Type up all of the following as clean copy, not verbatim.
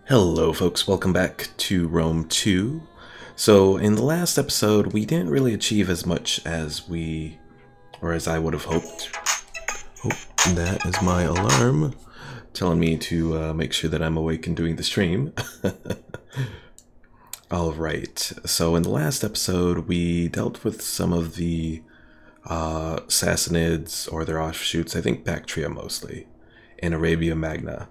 Hello folks, welcome back to Rome 2. So in the last episode we didn't really achieve as much as as I would have hoped. Oh, that is my alarm telling me to make sure that I'm awake and doing the stream. Alright, so in the last episode we dealt with some of the Sassanids or their offshoots, I think Bactria mostly, in Arabia Magna.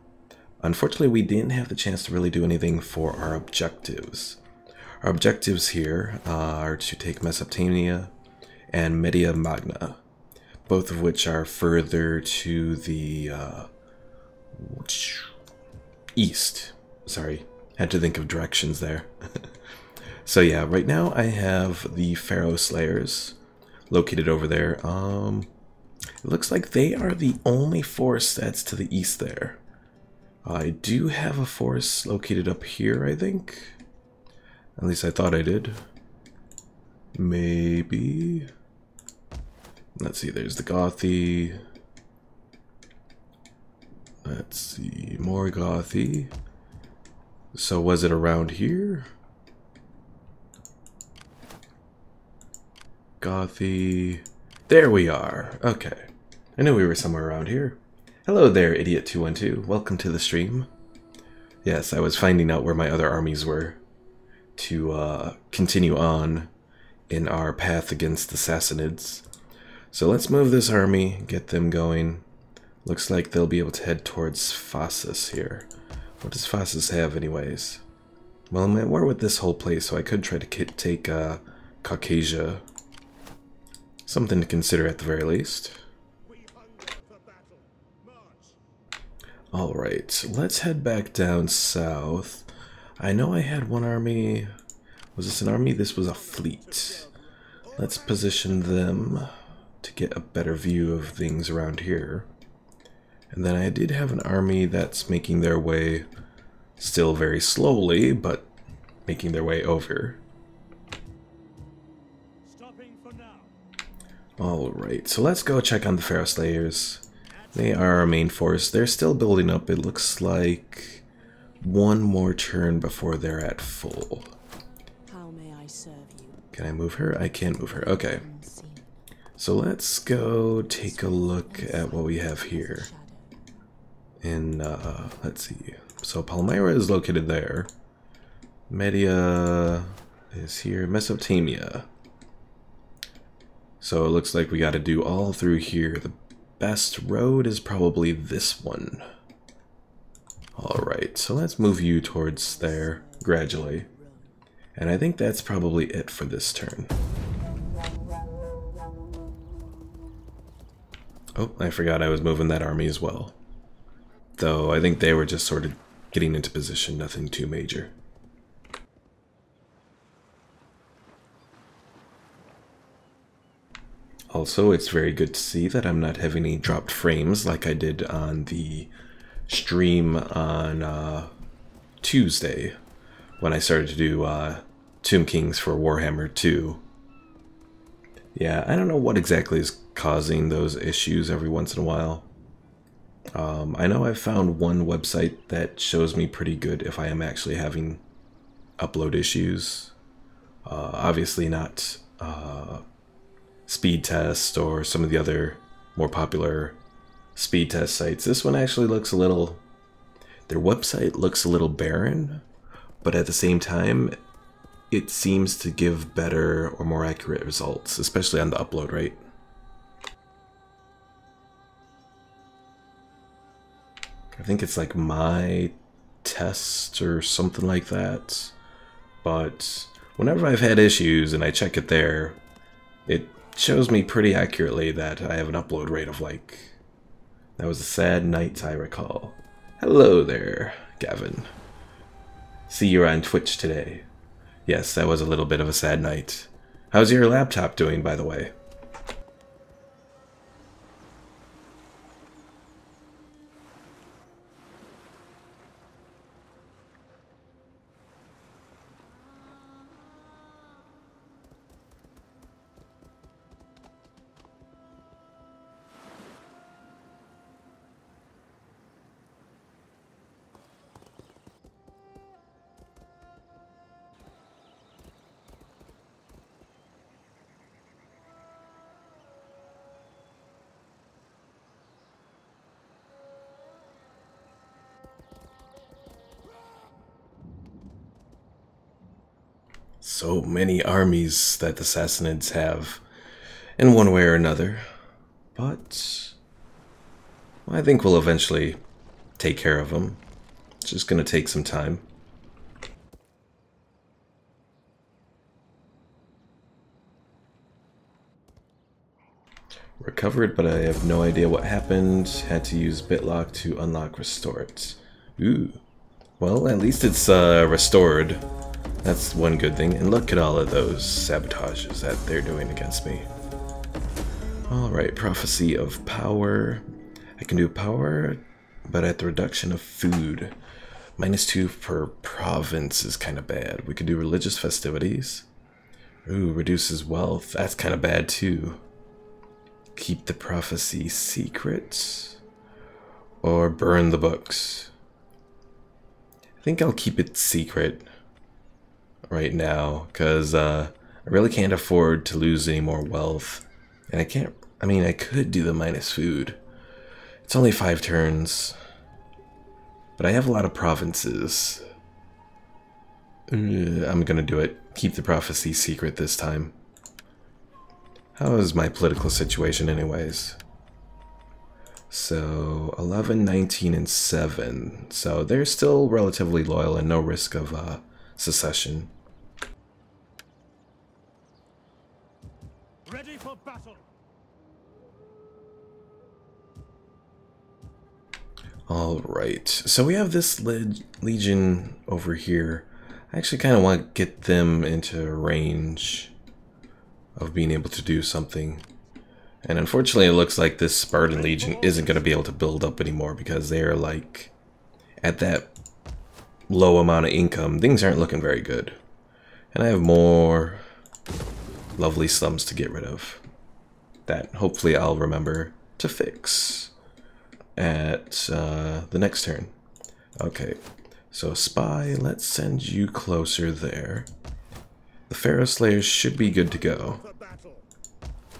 Unfortunately, we didn't have the chance to really do anything for our objectives. Our objectives here are to take Mesopotamia and Media Magna, both of which are further to the east. Sorry, had to think of directions there. So yeah, right now I have the Fairest Layers located over there. It looks like they are the only force that's to the east there. I do have a force located up here, I think. At least I thought I did. Maybe. Let's see, there's the Guffey. Let's see, more Guffey. So was it around here? Guffey. There we are. Okay. I knew we were somewhere around here. Hello there, Idiot212. Welcome to the stream. Yes, I was finding out where my other armies were to continue on in our path against the Sassanids. So let's move this army, get them going. Looks like they'll be able to head towards Phasis here. What does Phasis have anyways? Well, I'm at war with this whole place, so I could try to take Caucasia. Something to consider at the very least. Alright, let's head back down south. I know I had one army. Was this an army? This was a fleet. Let's position them to get a better view of things around here. And then I did have an army that's making their way, still very slowly, but making their way over. Alright, so let's go check on the Fairest Layers. They are our main force. They're still building up. It looks like one more turn before they're at full. How may I serve you? Can I move her? I can't move her. Okay. So let's go take a look at what we have here. And let's see. So Palmyra is located there. Media is here. Mesopotamia. So it looks like we got to do all through here. The best road is probably this one. Alright, so let's move you towards there gradually. And I think that's probably it for this turn. Oh, I forgot I was moving that army as well. Though I think they were just sort of getting into position, nothing too major. Also, it's very good to see that I'm not having any dropped frames like I did on the stream on Tuesday when I started to do Tomb Kings for Warhammer 2. Yeah, I don't know what exactly is causing those issues every once in a while. I know I've found one website that shows me pretty good if I am actually having upload issues. Obviously not speed test or some of the other more popular speed test sites. This one actually looks a little, their website looks a little barren, but at the same time it seems to give better or more accurate results, especially on the upload rate. I think it's like my test or something like that, but whenever I've had issues and I check it there, it shows me pretty accurately that I have an upload rate of like... That was a sad night, I recall. Hello there, Gavin. See you're on Twitch today. Yes, that was a little bit of a sad night. How's your laptop doing, by the way? So many armies that the Sassanids have in one way or another. But I think we'll eventually take care of them. It's just going to take some time. Recovered, but I have no idea what happened. Had to use BitLock to unlock restore it. Ooh. Well, at least it's restored. That's one good thing. And look at all of those sabotages that they're doing against me. Alright, Prophecy of Power. I can do power, but at the reduction of food. -2 per province is kind of bad. We could do religious festivities. Ooh, reduces wealth. That's kind of bad too. Keep the prophecy secret. Or burn the books. I think I'll keep it secret right now, because I really can't afford to lose any more wealth. And I can't, I mean, I could do the minus food. It's only 5 turns. But I have a lot of provinces. I'm gonna do it. Keep the prophecy secret this time. How is my political situation anyways? So 11, 19, and 7. So they're still relatively loyal and no risk of secession. Ready for battle. Alright, so we have this legion over here. I actually kind of want to get them into range of being able to do something. And unfortunately it looks like this Spartan legion isn't going to be able to build up anymore because they are like at that low amount of income. Things aren't looking very good. And I have more lovely slums to get rid of that hopefully I'll remember to fix at the next turn. Okay, so spy, let's send you closer there. The Fairest Layer should be good to go.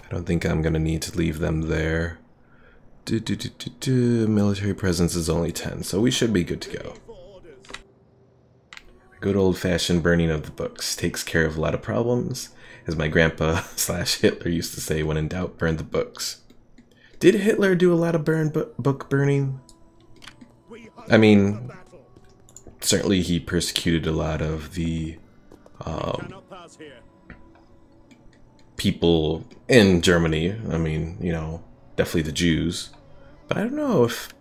I don't think I'm gonna need to leave them there. Military presence is only 10, so we should be good to go. Good old-fashioned burning of the books takes care of a lot of problems, as my grandpa / Hitler used to say, when in doubt, burn the books. Did Hitler do a lot of book burning? I mean, certainly he persecuted a lot of the people in Germany. I mean, you know, definitely the Jews. But I don't know if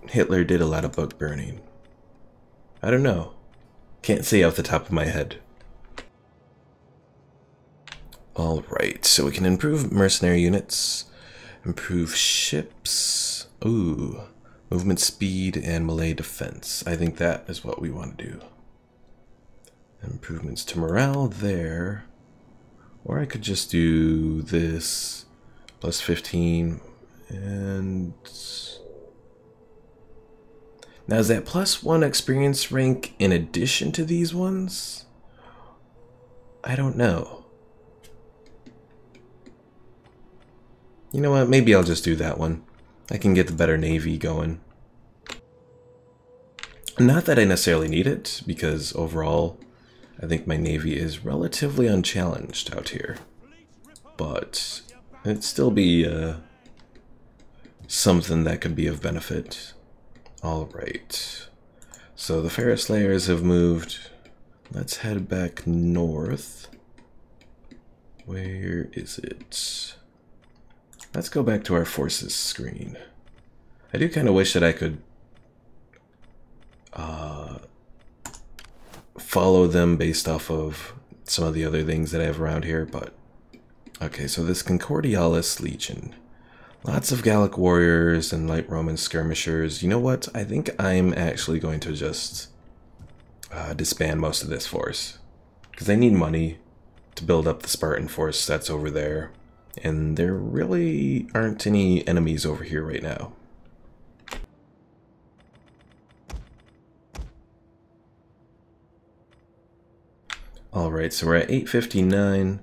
Hitler did a lot of book burning. I don't know. Can't say off the top of my head. Alright, so we can improve mercenary units, improve ships, ooh, movement speed and melee defense. I think that is what we want to do. Improvements to morale there. Or I could just do this, plus 15, and... Now is that +1 experience rank in addition to these ones? I don't know. You know what, maybe I'll just do that one. I can get the better navy going. Not that I necessarily need it, because overall I think my navy is relatively unchallenged out here. But it'd still be something that could be of benefit. Alright, so the Fairest Layers have moved. Let's head back north. Where is it? Let's go back to our forces screen. I do kind of wish that I could follow them based off of some of the other things that I have around here, but okay, so this Concordialis Legion. Lots of Gallic warriors and light Roman skirmishers. You know what? I think I'm actually going to just disband most of this force, because I need money to build up the Spartan force that's over there, and there really aren't any enemies over here right now. Alright, so we're at 859.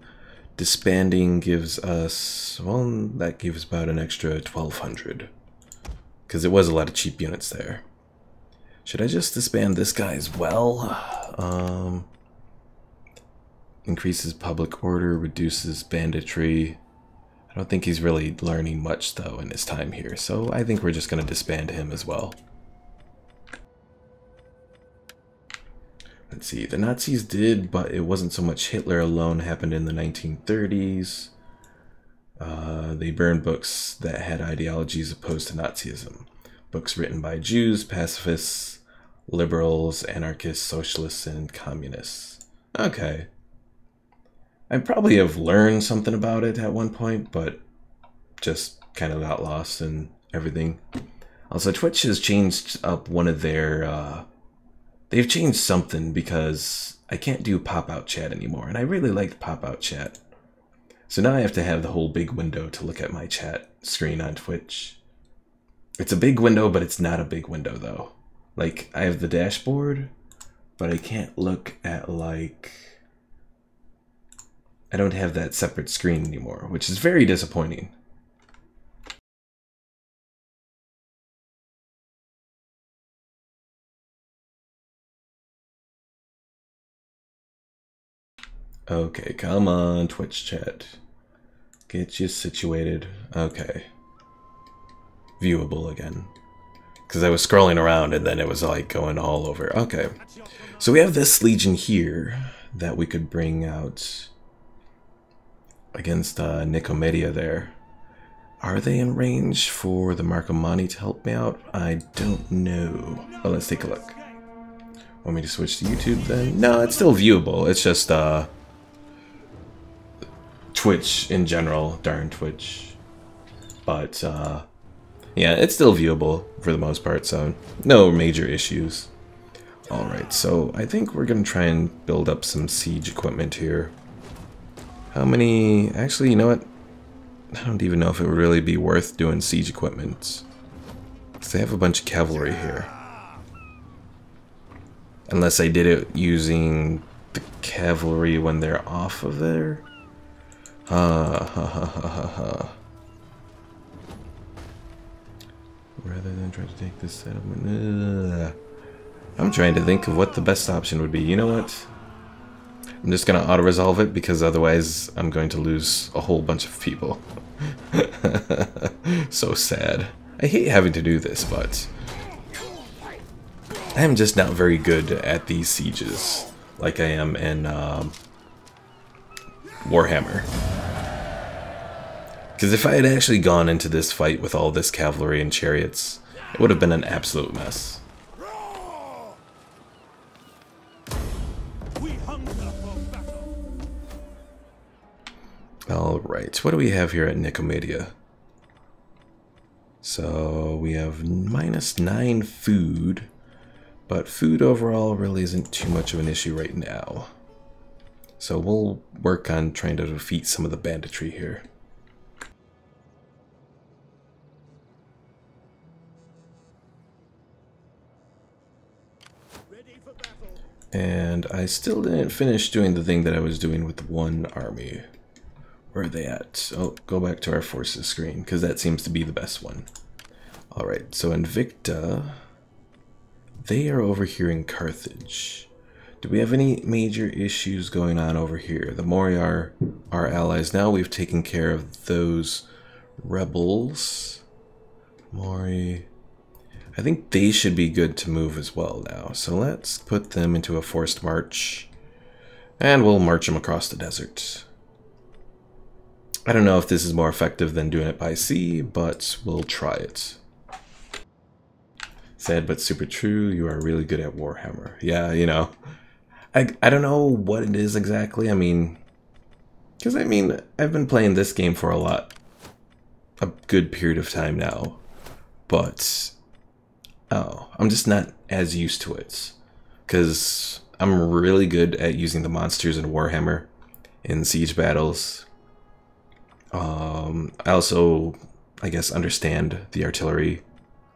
Disbanding gives us, well, that gives about an extra 1,200. Because it was a lot of cheap units there. Should I just disband this guy as well? Increases public order, reduces banditry. I don't think he's really learning much, though, in his time here, so I think we're just going to disband him as well. Let's see, the Nazis did, but it wasn't so much Hitler alone. Happened in the 1930s. They burned books that had ideologies opposed to Nazism. Books written by Jews, pacifists, liberals, anarchists, socialists, and communists. Okay. I probably have learned something about it at one point, but just kind of got lost in everything. Also, Twitch has changed up one of their... they've changed something because I can't do pop-out chat anymore, and I really liked pop-out chat. So now I have to have the whole big window to look at my chat screen on Twitch. It's a big window, but it's not a big window, though. Like, I have the dashboard, but I can't look at, like... I don't have that separate screen anymore, which is very disappointing. Okay, come on, Twitch chat. Get you situated. Okay. Viewable again. Because I was scrolling around and then it was like going all over. Okay. So we have this legion here that we could bring out against Nicomedia there. Are they in range for the Marcomanni to help me out? I don't know. Well, let's take a look. Want me to switch to YouTube then? No, it's still viewable. It's just Twitch in general. Darn Twitch. But yeah, it's still viewable for the most part, so no major issues. Alright, so I think we're going to try and build up some siege equipment here. How many... Actually, you know what? I don't even know if it would really be worth doing siege equipment. Because they have a bunch of cavalry here. Unless I did it using the cavalry when they're off of there. Rather than try to take this settlement... I'm trying to think of what the best option would be. You know what? I'm just going to auto-resolve it because otherwise I'm going to lose a whole bunch of people. So sad. I hate having to do this, but I'm just not very good at these sieges like I am in Warhammer. Because if I had actually gone into this fight with all this cavalry and chariots, it would have been an absolute mess. Alright, what do we have here at Nicomedia? So we have -9 food, but food overall really isn't too much of an issue right now. So we'll work on trying to defeat some of the banditry here. And I still didn't finish doing the thing that I was doing with one army. Where are they at? Oh, go back to our forces screen, because that seems to be the best one. Alright, so Invicta, they are over here in Carthage. Do we have any major issues going on over here? The Mori are our allies now. We've taken care of those rebels. Mori... I think they should be good to move as well now. So let's put them into a forced march. And we'll march them across the desert. I don't know if this is more effective than doing it by sea, but we'll try it. Sad but super true, you are really good at Warhammer. Yeah, you know. I don't know what it is exactly. I mean... Because, I mean, I've been playing this game for a good period of time now. But... oh, I'm just not as used to it. Because I'm really good at using the monsters in Warhammer in siege battles. I also, I guess, understand the artillery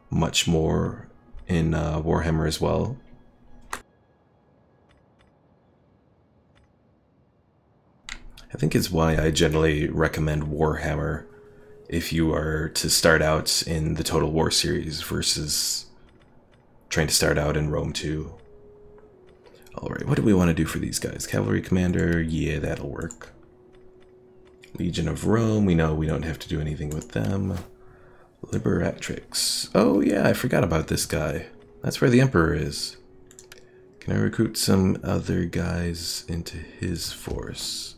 much more in Warhammer as well. I think it's why I generally recommend Warhammer if you are to start out in the Total War series versus trying to start out in Rome 2. Alright, what do we want to do for these guys? Cavalry commander, yeah, that'll work. Legion of Rome, we know we don't have to do anything with them. Liberatrix. Oh yeah, I forgot about this guy. That's where the Emperor is. Can I recruit some other guys into his force?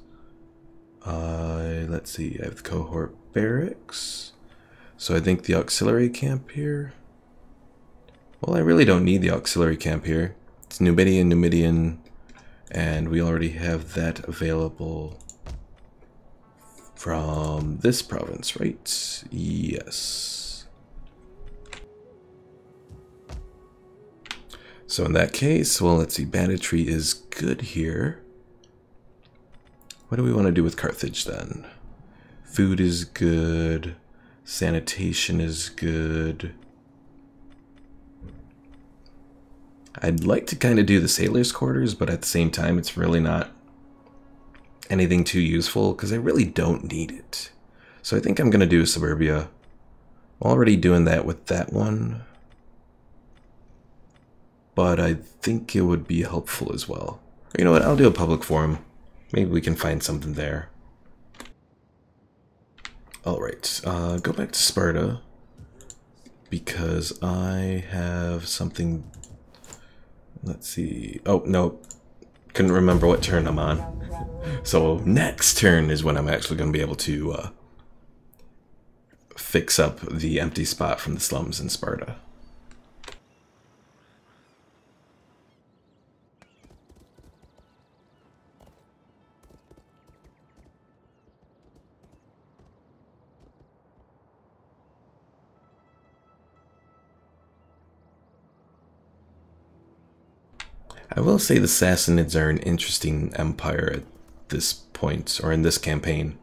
Let's see, I have the cohort barracks. So I think the auxiliary camp here. Well, I really don't need the auxiliary camp here. It's Numidian, and we already have that available from this province, right? Yes. So in that case, well, let's see, banditry is good here. What do we want to do with Carthage then? Food is good. Sanitation is good. I'd like to kind of do the sailors' quarters, but at the same time, it's really not anything too useful because I really don't need it. So I think I'm going to do suburbia. I'm already doing that with that one, but I think it would be helpful as well. You know what? I'll do a public forum. Maybe we can find something there. Alright, go back to Sparta because I have something. Let's see. Oh, no. Couldn't remember what turn I'm on. So next turn is when I'm actually going to be able to fix up the empty spot from the slums in Sparta. I will say the Sassanids are an interesting empire at this point, or in this campaign,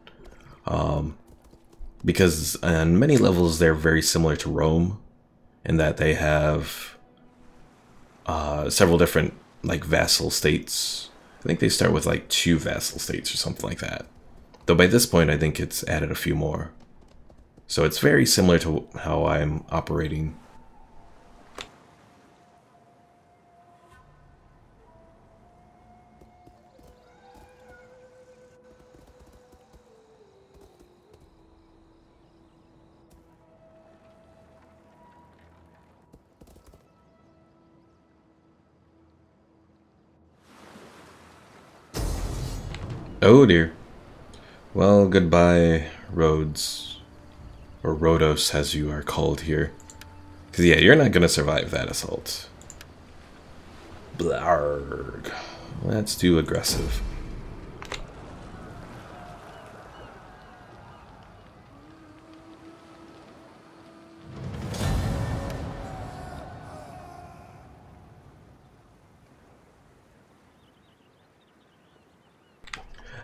because on many levels they're very similar to Rome, in that they have several different like vassal states. I think they start with like 2 vassal states or something like that. Though by this point I think it's added a few more. So it's very similar to how I'm operating. Oh dear. Well, goodbye, Rhodes. Or Rhodos, as you are called here. Because, yeah, you're not going to survive that assault. Blarg. That's too aggressive.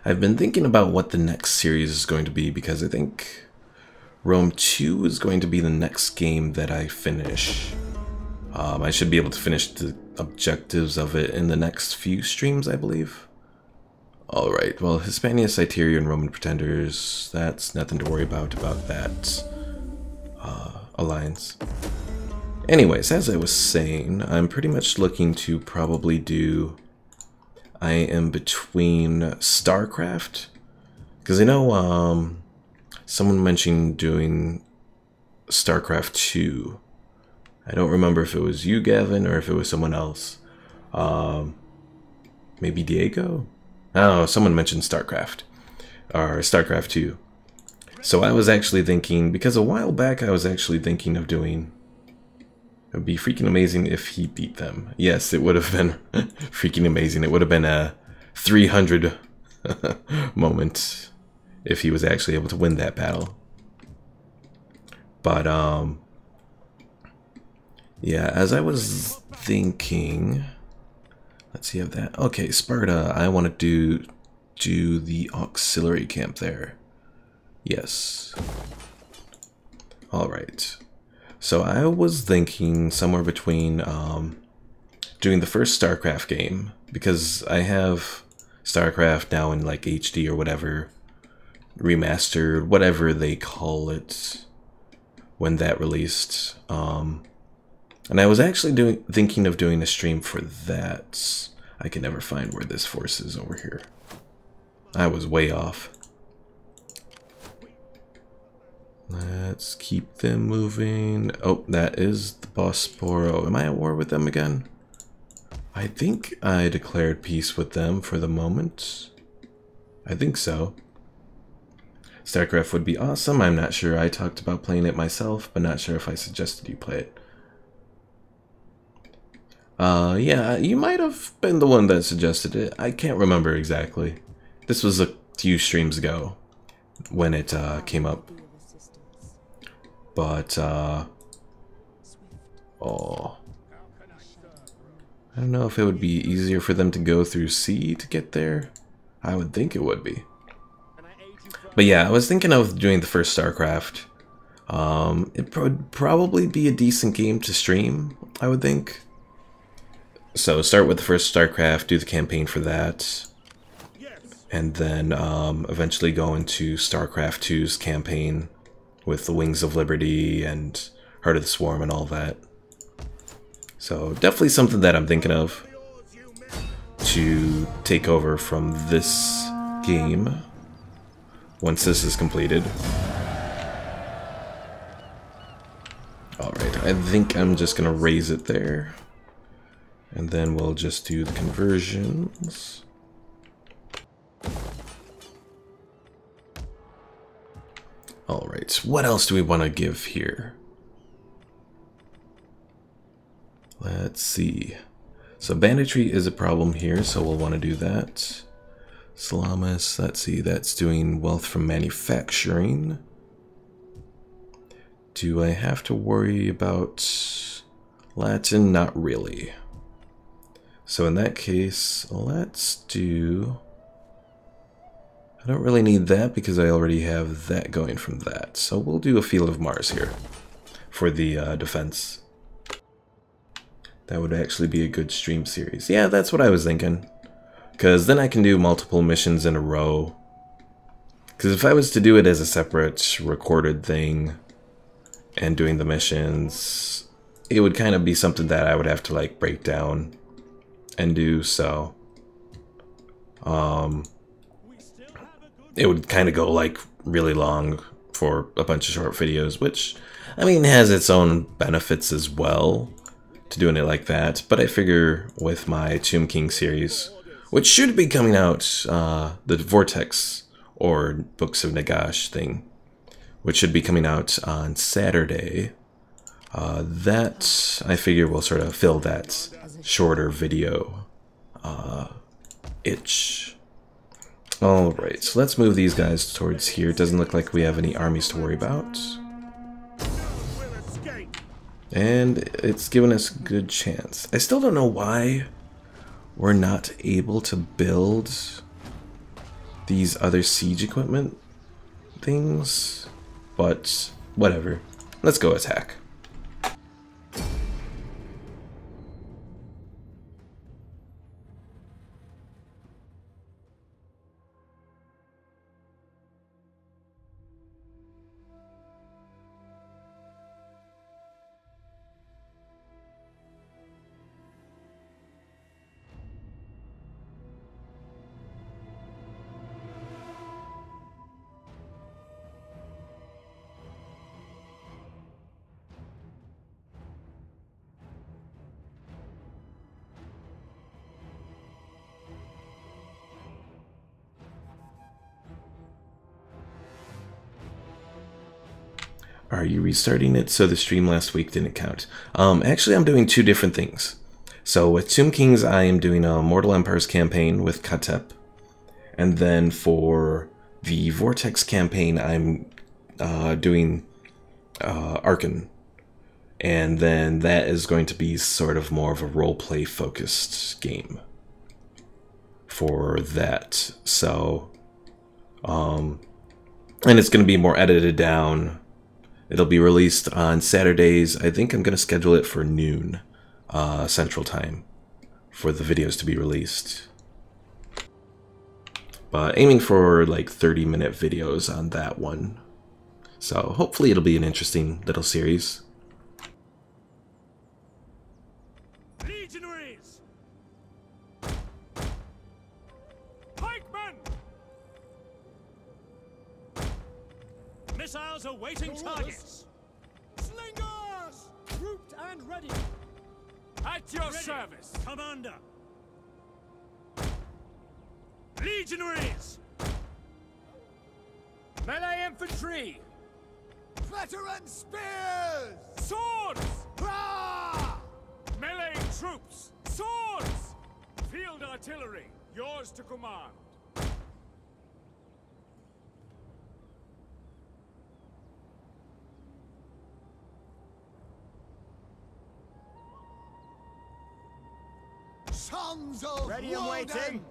I've been thinking about what the next series is going to be because I think Rome 2 is going to be the next game that I finish. I should be able to finish the objectives of it in the next few streams, I believe. Alright, well, Hispania, Cyteria, and Roman Pretenders, that's nothing to worry about that alliance. Anyways, as I was saying, I'm pretty much looking to probably do... I am between StarCraft, because I know someone mentioned doing StarCraft 2. I don't remember if it was you, Gavin, or if it was someone else. Maybe Diego? I don't know, someone mentioned StarCraft, or StarCraft 2. So I was actually thinking, because a while back I was actually thinking of doing... It would be freaking amazing if he beat them. Yes, it would have been freaking amazing. It would have been a 300 moment if he was actually able to win that battle. But, yeah, as I was thinking... Let's see, have that. Okay, Sparta, I want to do the auxiliary camp there. Yes. Alright. So I was thinking somewhere between doing the first StarCraft game, because I have StarCraft now in like HD or whatever, remastered, whatever they call it, when that released. And I was actually thinking of doing a stream for that. I can never find where this force is over here. I was way off. Let's keep them moving. Oh, that is the Bosporo. Am I at war with them again? I think I declared peace with them for the moment. I think so. StarCraft would be awesome. I'm not sure. I talked about playing it myself, but not sure if I suggested you play it. Yeah, you might have been the one that suggested it. I can't remember exactly. This was a few streams ago when it came up. But, oh. I don't know if it would be easier for them to go through sea to get there. I would think it would be. But yeah, I was thinking of doing the first StarCraft. It would probably be a decent game to stream, I would think. So start with the first StarCraft, do the campaign for that. And then eventually go into StarCraft 2's campaign with the Wings of Liberty and Heart of the Swarm and all that. So definitely something that I'm thinking of to take over from this game once this is completed. Alright, I think I'm just gonna raise it there. And then we'll just do the conversions. Alright, what else do we want to give here? Let's see. So banditry is a problem here, so we'll want to do that. Salamis, let's see, that's doing wealth from manufacturing. Do I have to worry about Latin? Not really. So in that case, let's do... I don't really need that because I already have that going from that. So we'll do a Field of Mars here for the defense. That would actually be a good stream series. Yeah, that's what I was thinking. Because then I can do multiple missions in a row. Because if I was to do it as a separate recorded thing and doing the missions, it would kind of be something that I would have to like break down and do, so it would kind of go like really long for a bunch of short videos, which I mean has its own benefits as well to doing it like that. But I figure with my Tomb King series, which should be coming out, the Vortex or Books of Nagash thing, which should be coming out on Saturday, that I figure will sort of fill that shorter video itch. Alright, so let's move these guys towards here. It doesn't look like we have any armies to worry about. And it's given us a good chance. I still don't know why we're not able to build these other siege equipment things, but whatever. Let's go attack. Are you restarting it so the stream last week didn't count? Actually, I'm doing two different things. So with Tomb Kings, I am doing a Mortal Empires campaign with Katep. And then for the Vortex campaign, I'm doing Arkan. And then that is going to be sort of more of a roleplay focused game for that. So, and it's going to be more edited down. It'll be released on Saturdays. I think I'm going to schedule it for noon Central Time for the videos to be released. But aiming for like 30-minute videos on that one. So hopefully it'll be an interesting little series. Pikemen! Missiles awaiting targets. Slingers! Grouped and ready. At your service, Commander. Legionaries! Melee infantry! Veteran spears! Swords! Ah! Melee troops! Swords! Field artillery, yours to command. Sons of Ready and Woden! waiting.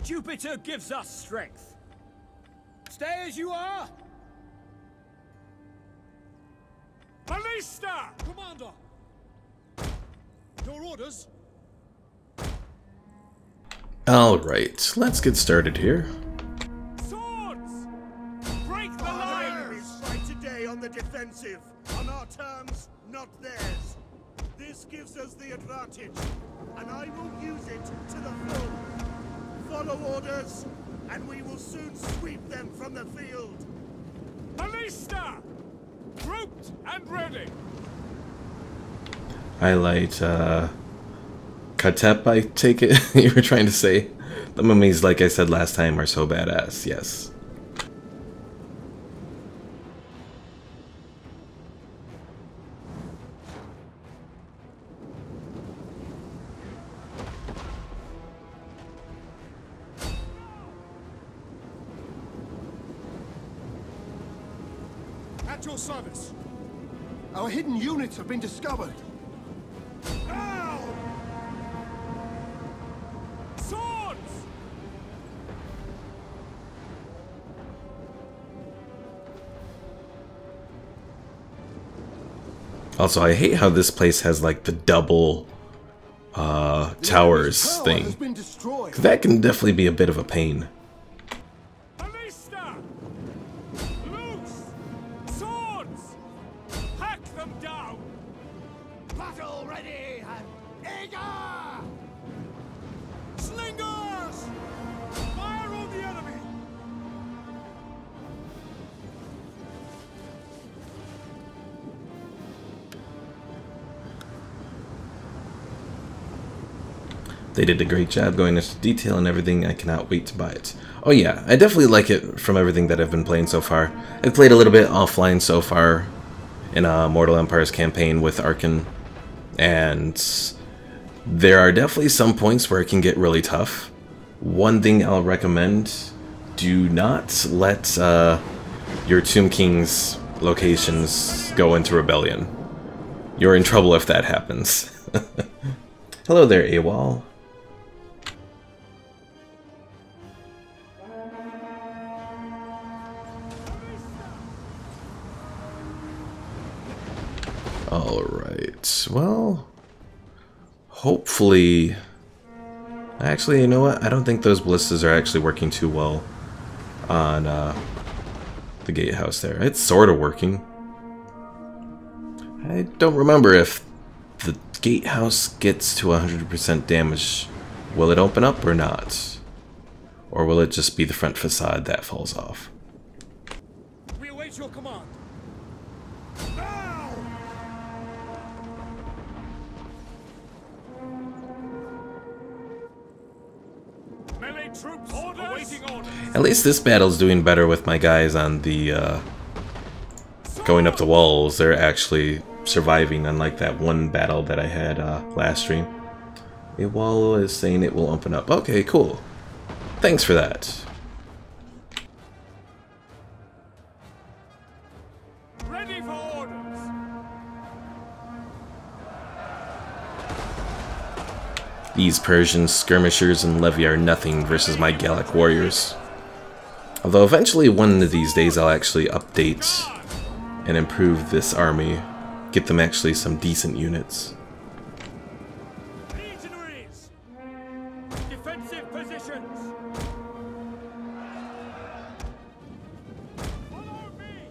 Jupiter gives us strength. Stay as you are. Ballista! Commander! Your orders? Alright, let's get started here. Swords! Break the Our lines! enemies fight today on the defensive, on our terms, not theirs. This gives us the advantage, and I will use it to the full. Follow orders, and we will soon sweep them from the field. Ballista! Grouped and ready. Highlight, Katep, I take it you were trying to say. The mummies, like I said last time, are so badass, yes. At your service. Our hidden units have been discovered. Swords! Also, I hate how this place has like the double towers Tower thing. has been destroyed. 'Cause that can definitely be a bit of a pain. Ballista! Loose! Swords! Hack them down! Battle ready and eager! Slingers! Fire on the enemy! They did a great job going into detail and everything. I cannot wait to buy it. Oh yeah, I definitely like it from everything that I've been playing so far. I've played a little bit offline so far in Mortal Empire's campaign with Arkan, and there are definitely some points where it can get really tough. One thing I'll recommend, do not let your Tomb King's locations go into rebellion. You're in trouble if that happens. Hello there, AWOL. Alright, well, hopefully, actually, you know what, I don't think those ballistas are actually working too well on the gatehouse there. It's sort of working. I don't remember if the gatehouse gets to 100% damage, will it open up or not? Or will it just be the front facade that falls off? We await your command. Melee troops awaiting orders. At least this battle's doing better with my guys on the going up the walls. They're actually surviving, unlike that one battle that I had last stream. A wall is saying it will open up. Okay, cool. Thanks for that. Ready for orders. These Persian skirmishers and levy are nothing versus my Gallic warriors. Although eventually one of these days I'll actually update and improve this army. Get them actually some decent units. Legionaries! Defensive positions! Follow me!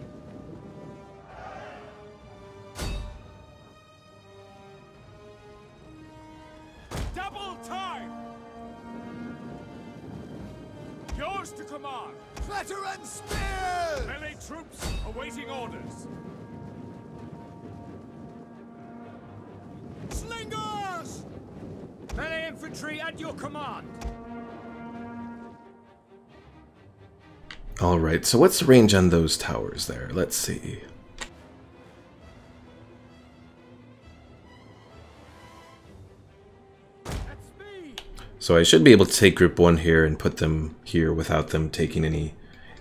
Arms to command! Clatter and spear! Melee troops awaiting orders. Slingers! Melee infantry at your command. Alright, so what's the range on those towers there? Let's see. So I should be able to take group 1 here and put them here without them taking any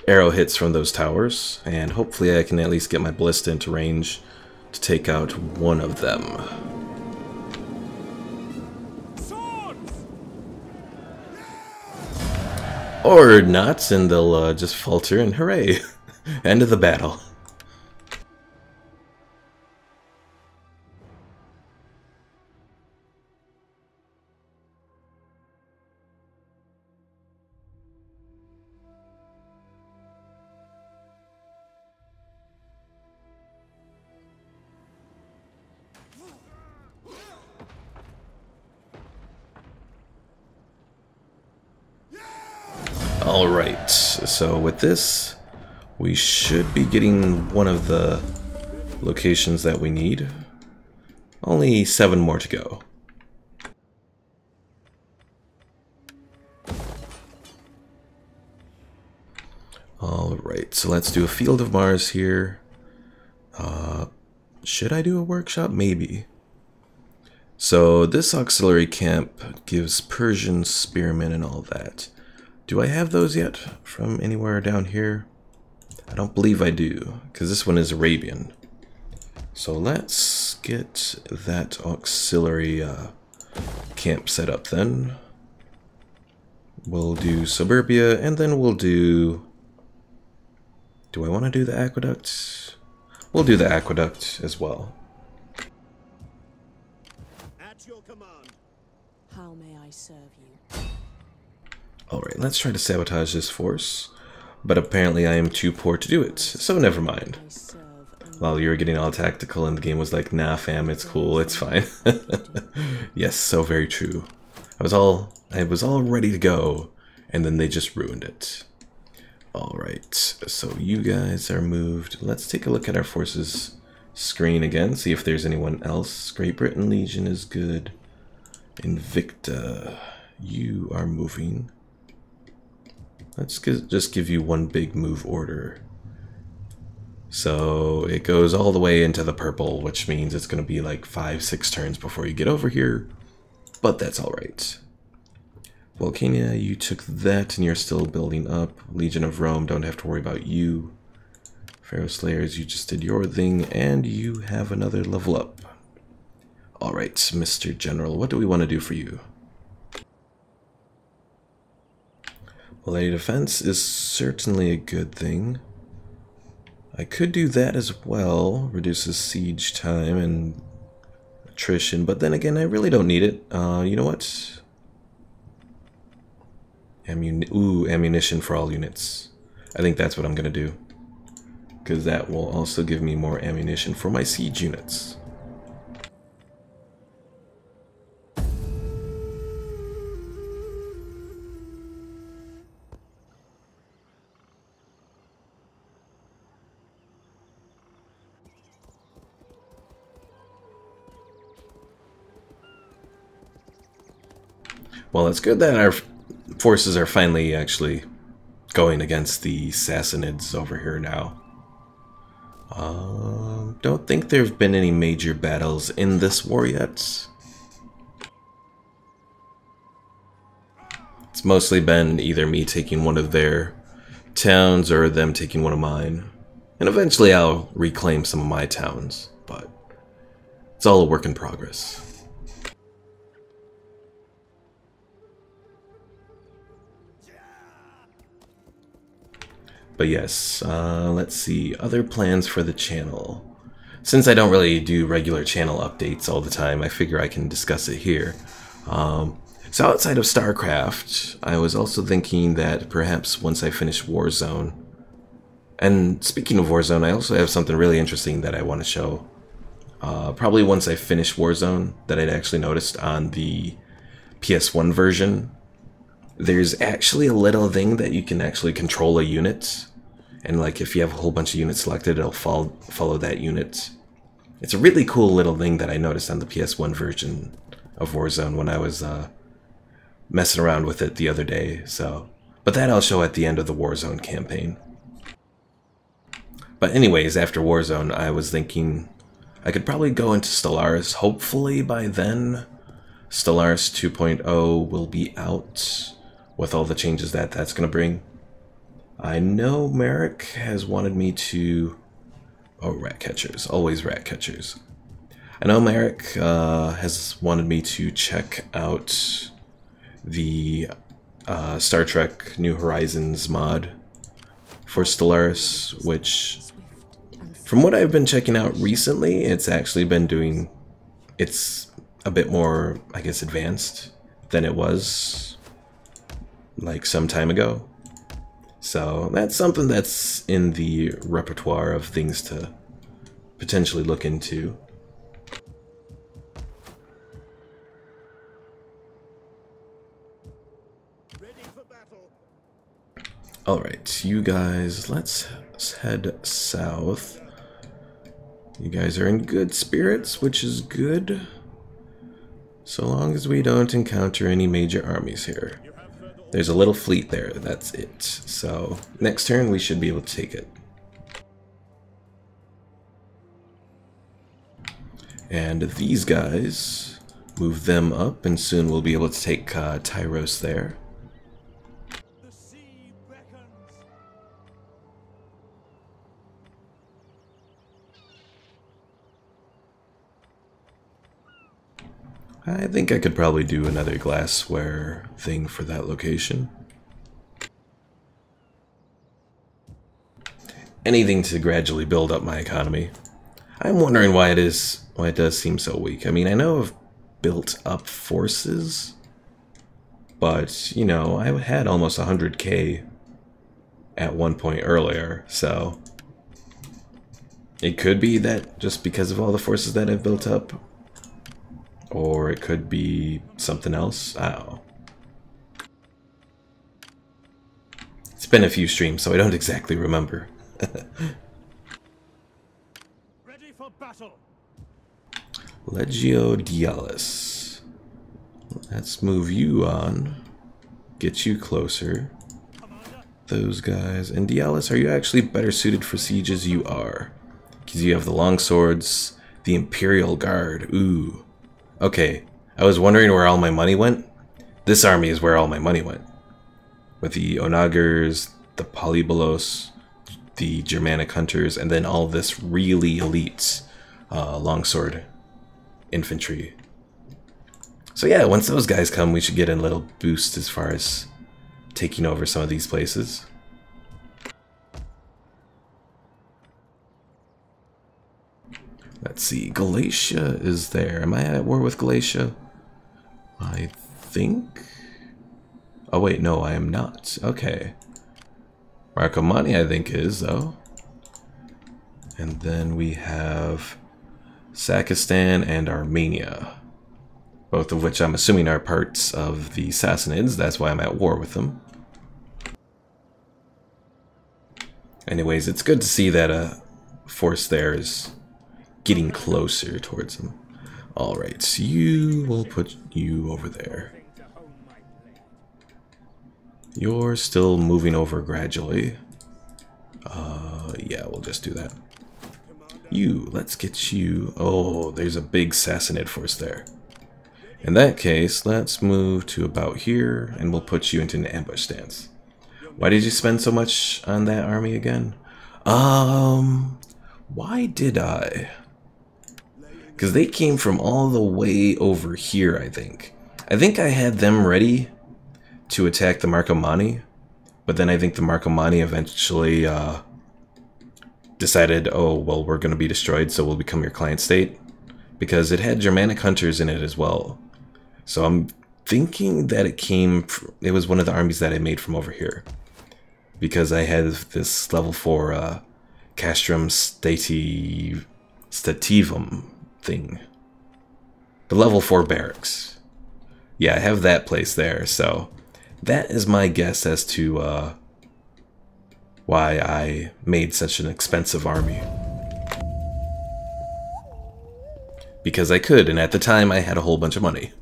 arrow hits from those towers. And hopefully I can at least get my ballista into range to take out one of them. Swords! Or not, and they'll just falter and hooray! End of the battle. Alright, so with this, we should be getting one of the locations that we need. Only 7 more to go. Alright, so let's do a Field of Mars here. Should I do a workshop? Maybe. So this auxiliary camp gives Persian spearmen and all that. Do I have those yet from anywhere down here? I don't believe I do, because this one is Arabian. So let's get that auxiliary camp set up then. We'll do Suburbia, and then we'll do... Do I want to do the aqueduct? We'll do the aqueduct as well. At your command. How may I serve you? Alright, let's try to sabotage this force. But apparently I am too poor to do it, so never mind. I serve only While you were getting all tactical and the game was like, nah fam, it's cool, it's fine. Yes, so very true. I was all ready to go, and then they just ruined it. Alright, so you guys are moved. Let's take a look at our forces screen again, see if there's anyone else. Great Britain Legion is good. Invicta, you are moving. Let's just give you one big move order. So it goes all the way into the purple, which means it's going to be like 5-6 turns before you get over here. But that's alright. Volcania, you took that and you're still building up. Legion of Rome, don't have to worry about you. Fairest Layers, you just did your thing, and you have another level up. Alright, Mr. General, what do we want to do for you? Well, a defense is certainly a good thing. I could do that as well, reduces siege time and attrition, but then again, I really don't need it. You know what? Ammunition for all units. I think that's what I'm going to do. Because that will also give me more ammunition for my siege units. Well, it's good that our forces are finally actually going against the Sassanids over here now. Don't think there have been any major battles in this war yet. It's mostly been either me taking one of their towns or them taking one of mine. And eventually I'll reclaim some of my towns, but it's all a work in progress. But yes, let's see, other plans for the channel. Since I don't really do regular channel updates all the time, I figure I can discuss it here. So outside of StarCraft, I was also thinking that perhaps once I finish Warzone, and speaking of Warzone, I also have something really interesting that I want to show. Probably once I finish Warzone, that I'd actually noticed on the PS1 version. there's actually a little thing that you can actually control a unit. And like if you have a whole bunch of units selected, it'll follow that unit. It's a really cool little thing that I noticed on the PS1 version of Warzone when I was messing around with it the other day. But that I'll show at the end of the Warzone campaign. But anyways, after Warzone, I was thinking I could probably go into Stellaris. Hopefully by then, Stellaris 2.0 will be out with all the changes that that's going to bring. I know Merrick has wanted me to... Oh, rat catchers. Always rat catchers. I know Merrick has wanted me to check out the Star Trek New Horizons mod for Stellaris, which, from what I've been checking out recently, it's actually been doing... It's a bit more, I guess, advanced than it was like some time ago. So that's something that's in the repertoire of things to potentially look into. Ready for battle. Alright, you guys, let's head south. You guys are in good spirits, which is good. So long as we don't encounter any major armies here. There's a little fleet there, that's it. So, next turn we should be able to take it. And these guys, move them up, and soon we'll be able to take Tyros there. The sea beckons. I think I could probably do another glassware thing for that location. Anything to gradually build up my economy. I'm wondering why it does seem so weak. I mean, I know I've built up forces, but, you know, I had almost 100k at one point earlier, so it could be that just because of all the forces that I've built up. Or it could be something else. I don't know. It's been a few streams, so I don't exactly remember. Ready for battle. Legio Dialis. Let's move you on. Get you closer. Commander. Those guys. And Dialis, are you actually better suited for sieges? You are. Because you have the long swords, the Imperial Guard. Ooh. Okay, I was wondering where all my money went. This army is where all my money went. With the Onagers, the Polybolos, the Germanic Hunters, and then all this really elite longsword infantry. So yeah, once those guys come, we should get a little boost as far as taking over some of these places. Let's see, Galatia is there. Am I at war with Galatia? I think... Oh wait, no, I am not. Okay. Marcomanni I think is, though. And then we have Sakistan and Armenia. Both of which I'm assuming are parts of the Sassanids. That's why I'm at war with them. Anyways, it's good to see that a force there is getting closer towards him. Alright, so we'll put you over there. You're still moving over gradually. Yeah, we'll just do that. Let's get you... Oh, there's a big Sassanid force there. In that case, let's move to about here, and we'll put you into an ambush stance. Why did you spend so much on that army again? Why did I? Because they came from all the way over here, I think. I think I had them ready to attack the Marcomanni, but then I think the Marcomanni eventually decided, oh, well, we're going to be destroyed, so we'll become your client state. Because it had Germanic Hunters in it as well. So I'm thinking that it was one of the armies that I made from over here. Because I had this level 4 Castrum Stativum thing. The level 4 barracks. Yeah, I have that place there, so that is my guess as to why I made such an expensive army. Because I could, and at the time I had a whole bunch of money.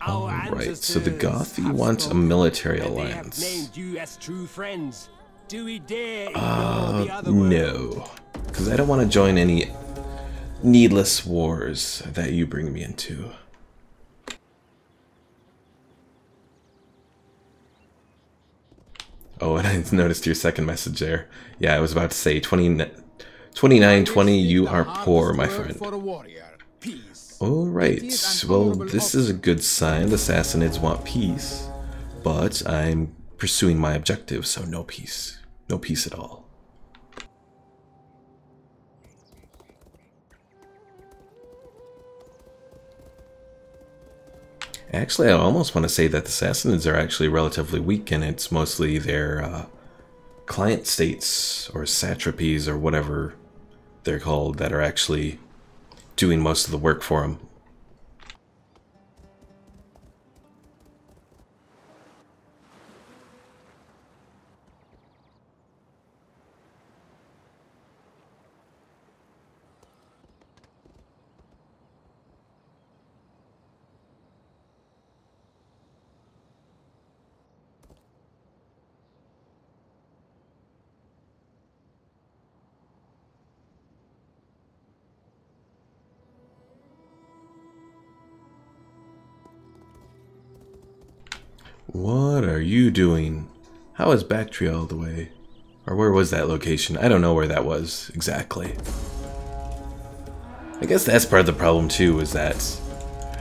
Alright, so the Guffey wants a military alliance. No. Because I don't want to join any needless wars that you bring me into. Oh, and I noticed your second message there. Yeah, I was about to say 2920, you are poor, my friend. Alright, well, this is a good sign. The Sassanids want peace, but I'm pursuing my objective, so no peace. No peace at all. Actually, I almost want to say that the Sassanids are actually relatively weak, and it's mostly their client states or satrapies or whatever they're called that are actually doing most of the work for them. What are you doing? How is Bactria all the way? Or where was that location? I don't know where that was exactly. I guess that's part of the problem too, is that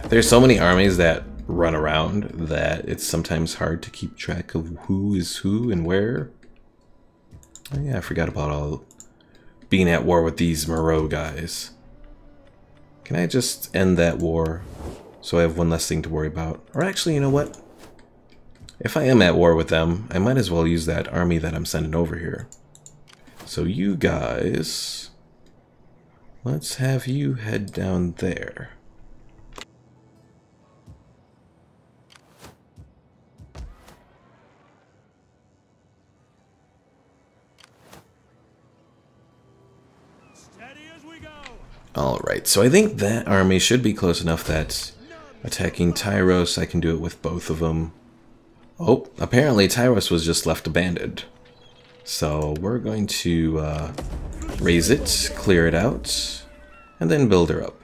there's so many armies that run around that it's sometimes hard to keep track of who is who and where. Oh yeah, I forgot about all being at war with these Moreau guys. Can I just end that war so I have one less thing to worry about? Or actually, you know what? If I am at war with them, I might as well use that army that I'm sending over here. So you guys, let's have you head down there. Steady as we go. Alright, so I think that army should be close enough that attacking Tyros, I can do it with both of them. Oh, apparently Tyros was just left abandoned. So we're going to raise it, clear it out, and then build her up.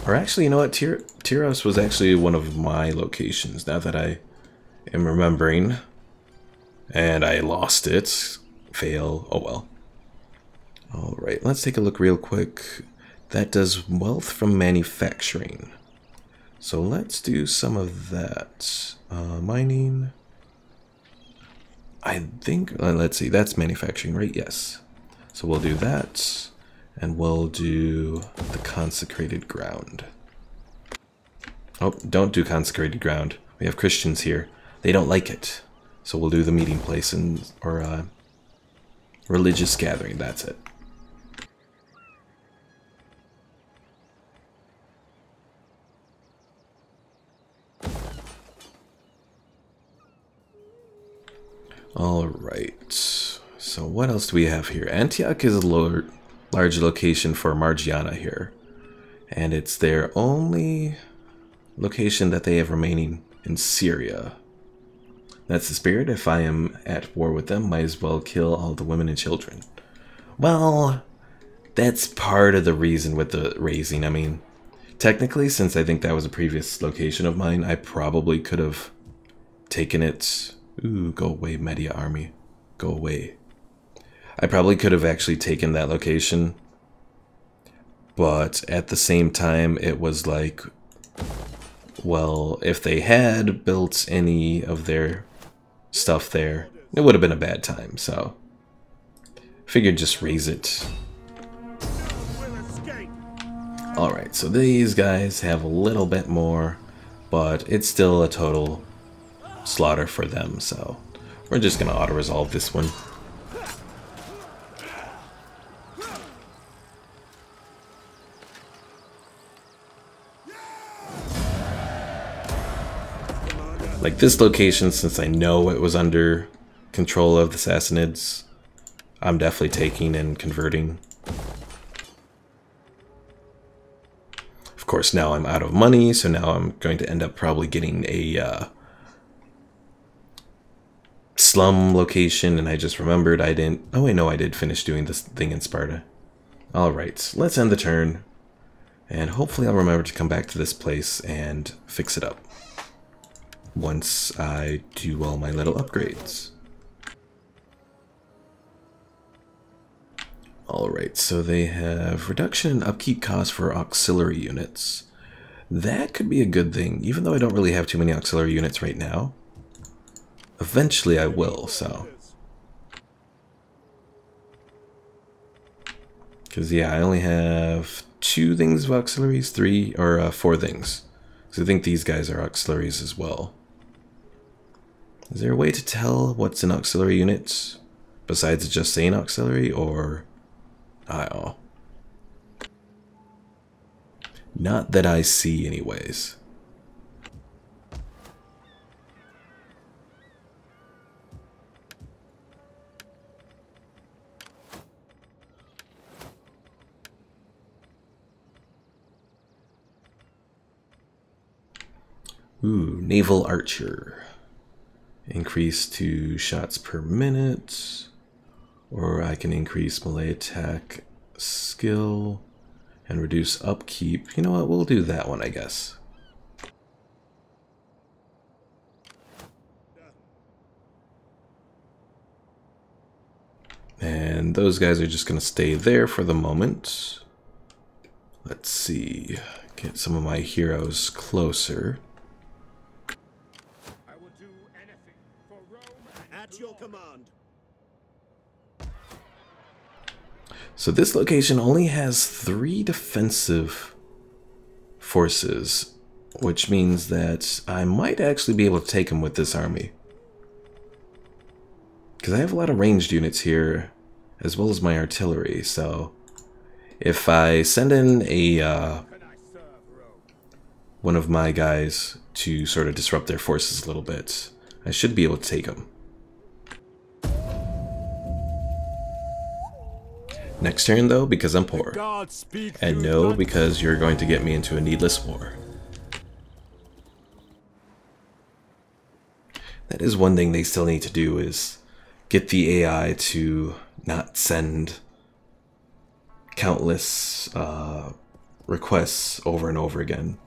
Or actually, you know what? Tyros was actually one of my locations, now that I am remembering. And I lost it. Fail. Oh well. Alright, let's take a look real quick. That does wealth from manufacturing. So let's do some of that. Mining. I think, let's see, that's manufacturing, right? Yes. So we'll do that, and we'll do the consecrated ground. Oh, don't do consecrated ground. We have Christians here. They don't like it. So we'll do the meeting place and or religious gathering, that's it. Alright, so what else do we have here? Antioch is a large location for Margiana here. And it's their only location that they have remaining in Syria. That's the spirit. If I am at war with them, might as well kill all the women and children. Well, that's part of the reason with the raising. I mean, technically, since I think that was a previous location of mine, I probably could have taken it. Ooh, go away, Media army. Go away. I probably could have actually taken that location. But at the same time, it was like, well, if they had built any of their stuff there, it would have been a bad time, so figured just raise it. Alright, so these guys have a little bit more, but it's still a total slaughter for them, so we're just gonna auto-resolve this one. Like this location, since I know it was under control of the Sassanids, I'm definitely taking and converting. Of course, now I'm out of money, so now I'm going to end up probably getting a slum location, and I just remembered I didn't... Oh wait, no, I did finish doing this thing in Sparta. Alright, let's end the turn, and hopefully I'll remember to come back to this place and fix it up once I do all my little upgrades. Alright, so they have reduction in upkeep costs for auxiliary units. That could be a good thing, even though I don't really have too many auxiliary units right now. Eventually I will, so. Because, yeah, I only have 2 things of auxiliaries, 3, or 4 things. Because I think these guys are auxiliaries as well. Is there a way to tell what's an auxiliary unit besides just saying auxiliary, or... I don't know. Not that I see anyways. Ooh, naval archer. Increase to shots per minute. Or I can increase melee attack skill and reduce upkeep. You know what, we'll do that one, I guess. And those guys are just going to stay there for the moment. Let's see, get some of my heroes closer. I will do anything for Rome at your command. So this location only has 3 defensive forces, which means that I might actually be able to take them with this army. Because I have a lot of ranged units here, as well as my artillery, so if I send in a one of my guys to sort of disrupt their forces a little bit, I should be able to take them. Next turn, though, because I'm poor. And no, because you're going to get me into a needless war. That is one thing they still need to do, is get the AI to not send countless requests over and over again.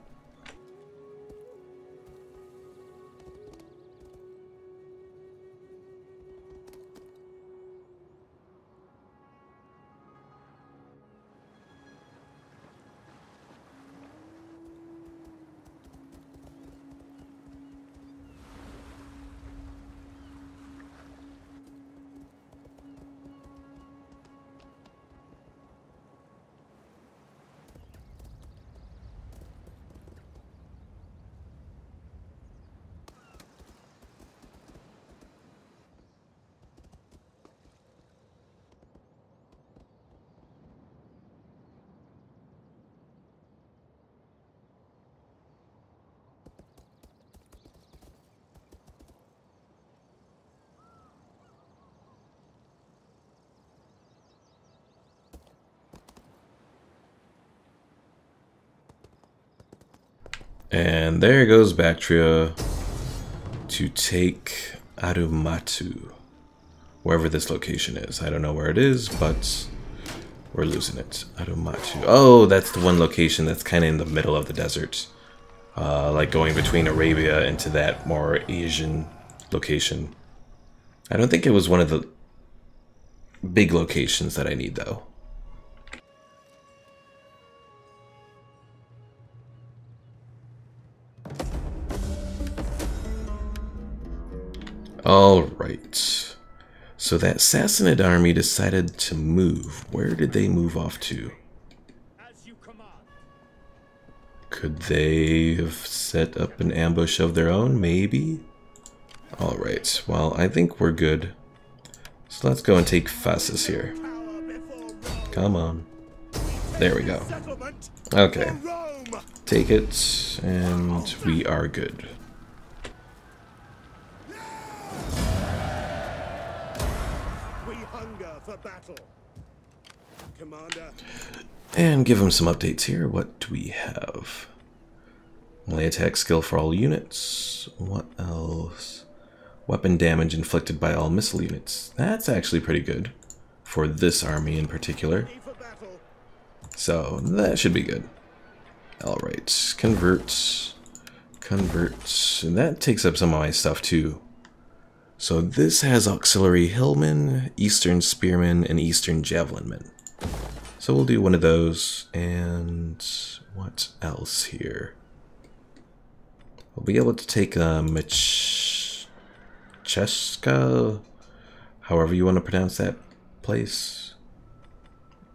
And there goes Bactria to take Arumatu, wherever this location is. I don't know where it is, but we're losing it. Arumatu. Oh, that's the one location that's kind of in the middle of the desert. Like going between Arabia into that more Asian location. I don't think it was one of the big locations that I need, though. Alright, so that Sassanid army decided to move. Where did they move off to? Could they have set up an ambush of their own? Maybe? Alright, well, I think we're good. So let's go and take Phasis here. Come on. There we go. Okay. Take it, and we are good. hunger for battle. Commander. And give them some updates here. What do we have? Melee attack skill for all units. What else? Weapon damage inflicted by all missile units. That's actually pretty good for this army in particular. So that should be good. Alright, converts. Converts. And that takes up some of my stuff too. So this has auxiliary hillmen, eastern spearmen, and eastern javelinmen. So we'll do one of those. And what else here? We'll be able to take a Cheska, however you want to pronounce that place.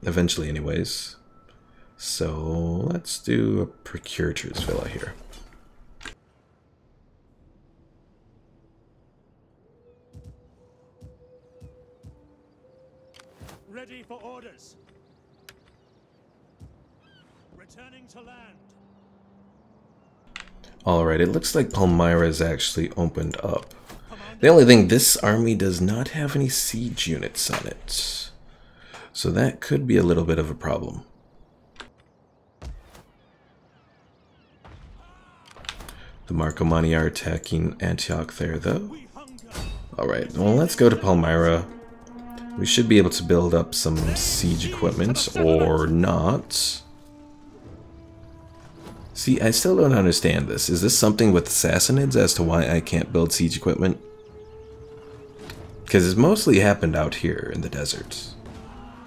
Eventually anyways. So let's do a Procurator's Villa here. Ready for orders. Returning to land. Alright, it looks like Palmyra is actually opened up. The only thing, this army does not have any siege units on it. So that could be a little bit of a problem. The Marcomanni are attacking Antioch there, though. Alright, well, let's go to Palmyra. We should be able to build up some siege equipment, or not. See, I still don't understand this. Is this something with Sassanids as to why I can't build siege equipment? Because it's mostly happened out here in the desert.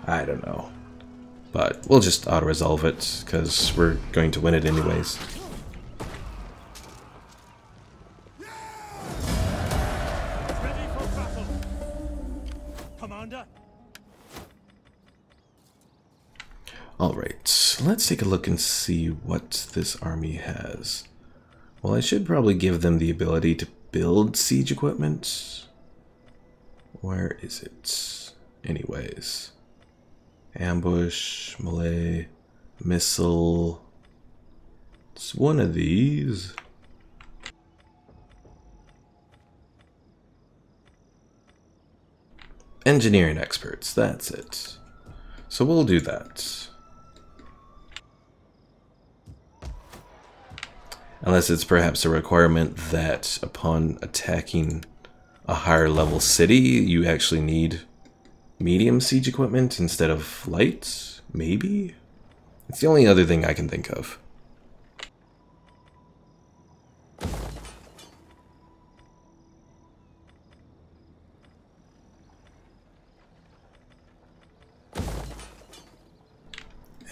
I don't know. But we'll just auto-resolve it, because we're going to win it anyways. Alright, let's take a look and see what this army has. Well, I should probably give them the ability to build siege equipment. Where is it? Anyways. Ambush, melee, missile. It's one of these. Engineering experts, that's it. So we'll do that. Unless it's perhaps a requirement that upon attacking a higher level city, you actually need medium siege equipment instead of light? Maybe? It's the only other thing I can think of.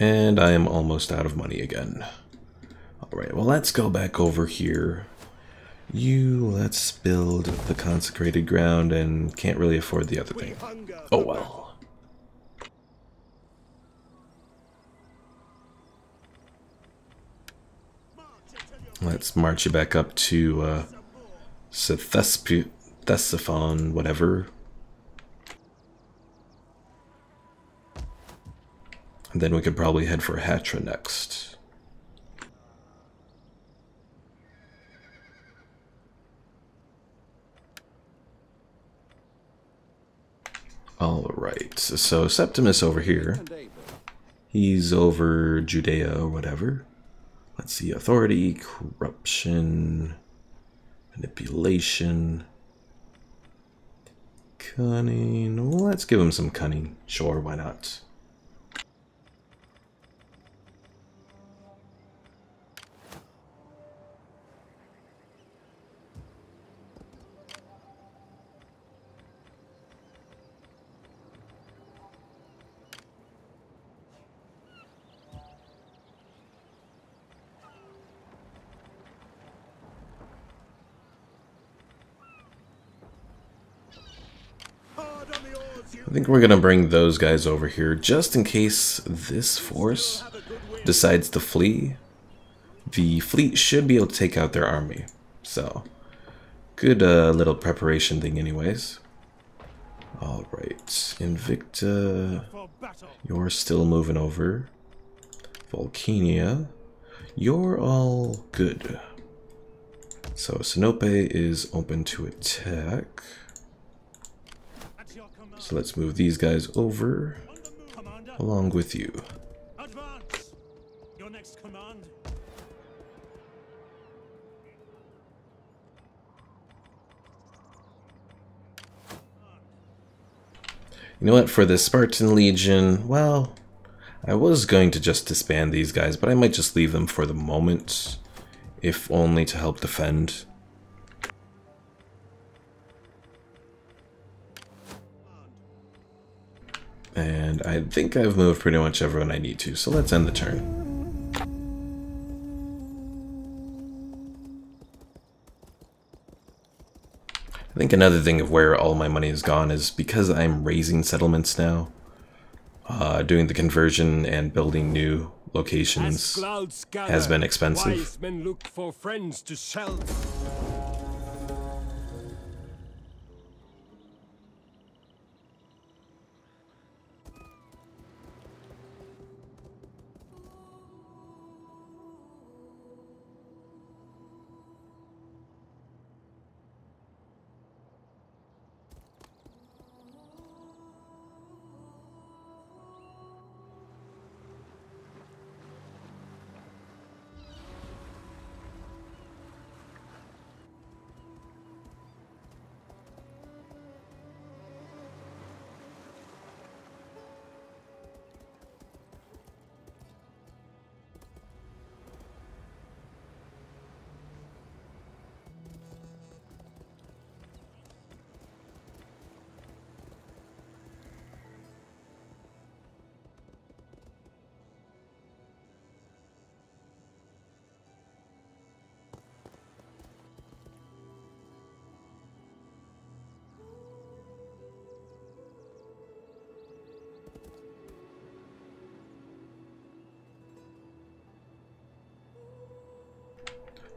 And I am almost out of money again. Alright, well, let's go back over here. Let's build the consecrated ground and can't really afford the other thing. Oh well. Let's march you back up to Ctesiphon, whatever. And then we could probably head for Hatra next. Alright, so Septimus over here. He's over Judea or whatever. Let's see, authority, corruption, manipulation, cunning. Well, let's give him some cunning. Sure, why not? I think we're going to bring those guys over here just in case this force decides to flee. The fleet should be able to take out their army. So, good little preparation thing anyways. Alright, Invicta, you're still moving over. Volcania, you're all good. So, Sinope is open to attack. So let's move these guys over Commander, along with you. advance. Your next command. You know what, for the Spartan Legion, well, I was going to just disband these guys, but I might just leave them for the moment, if only to help defend. And I think I've moved pretty much everyone I need to, so let's end the turn. I think another thing of where all my money has gone is because I'm raising settlements now, doing the conversion and building new locations has been expensive. Wise men look for friends to sell.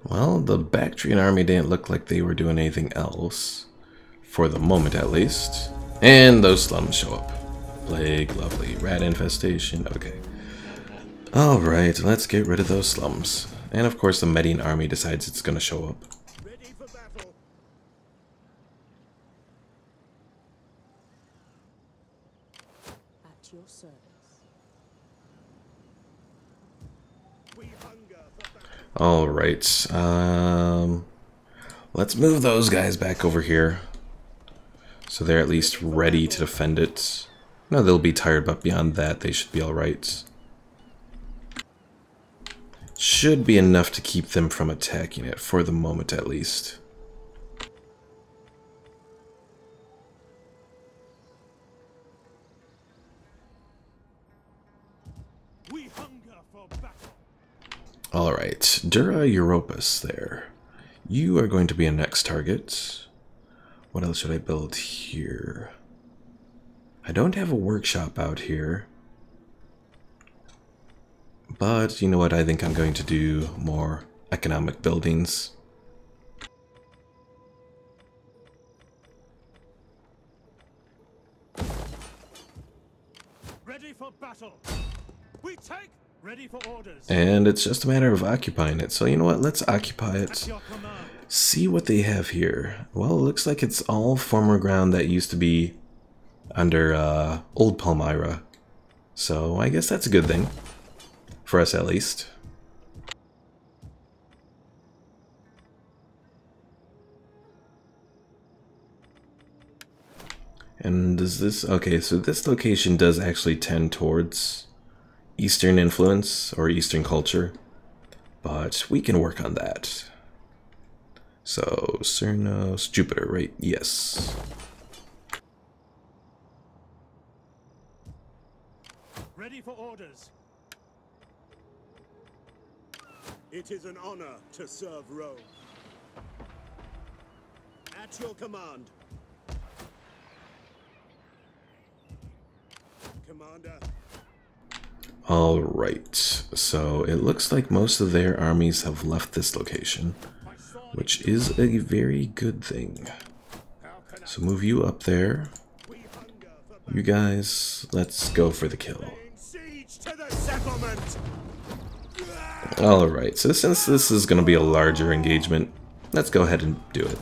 Well, the Bactrian army didn't look like they were doing anything else. For the moment, at least. And those slums show up. Plague, lovely. Rat infestation, okay. Alright, let's get rid of those slums. And of course the Median army decides it's gonna show up. Ready for battle. At your service. We hunger for battle. Alright, let's move those guys back over here. So they're at least ready to defend it. No, they'll be tired, but beyond that, they should be alright. Should be enough to keep them from attacking it, for the moment at least. We hunger for battle. Alright, Dura Europus there. You are going to be a next target. What else should I build here? I don't have a workshop out here. But you know what, I think I'm going to do more economic buildings. Ready for battle. We take. Ready for orders. And it's just a matter of occupying it. So you know what, let's occupy At it. your command. See what they have here. Well, it looks like it's all former ground that used to be under Old Palmyra. So I guess that's a good thing. For us at least. And does this... Okay, so this location does actually tend towards Eastern influence or Eastern culture. But we can work on that. So, Cernos, Jupiter, right? Yes. Ready for orders. It is an honor to serve Rome. At your command. Commander. Alright, so it looks like most of their armies have left this location, which is a very good thing. So move you up there. We hunger for You guys, let's go for the kill. laying siege to the settlement. Alright, so since this is going to be a larger engagement, let's go ahead and do it.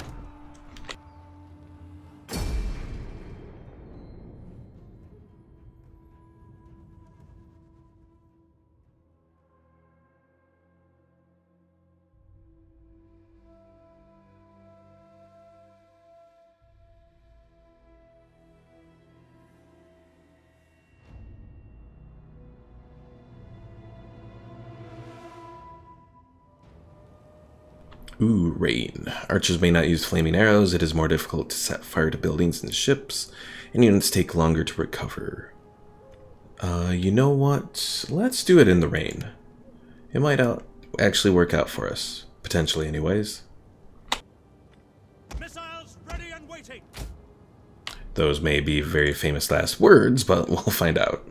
Ooh, rain. Archers may not use flaming arrows. It is more difficult to set fire to buildings and ships, and units take longer to recover. You know what? Let's do it in the rain. It might actually work out for us. Potentially, anyways. Missiles ready and waiting. Those may be very famous last words, but we'll find out.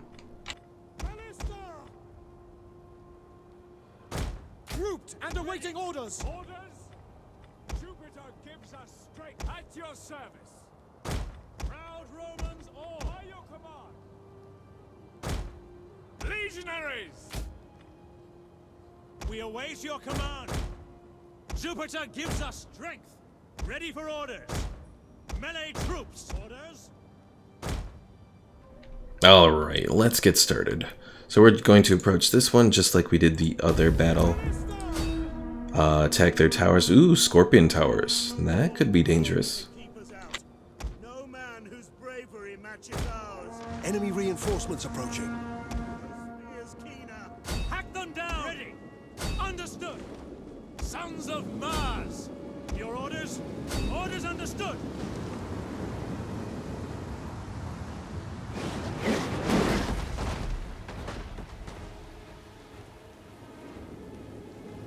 Grouped and awaiting orders. Orders? Jupiter gives us strength at your service. Proud Romans all. By your command. Legionaries! We await your command. Jupiter gives us strength. Ready for orders. Melee troops. Orders. Alright, let's get started. So we're going to approach this one just like we did the other battle. Attack their towers. Ooh, scorpion towers. That could be dangerous. Keep us out. No man whose bravery matches ours. Enemy reinforcements approaching. Spears keener. Hack them down. Ready. Understood. Sons of Mars. Your orders? Orders understood.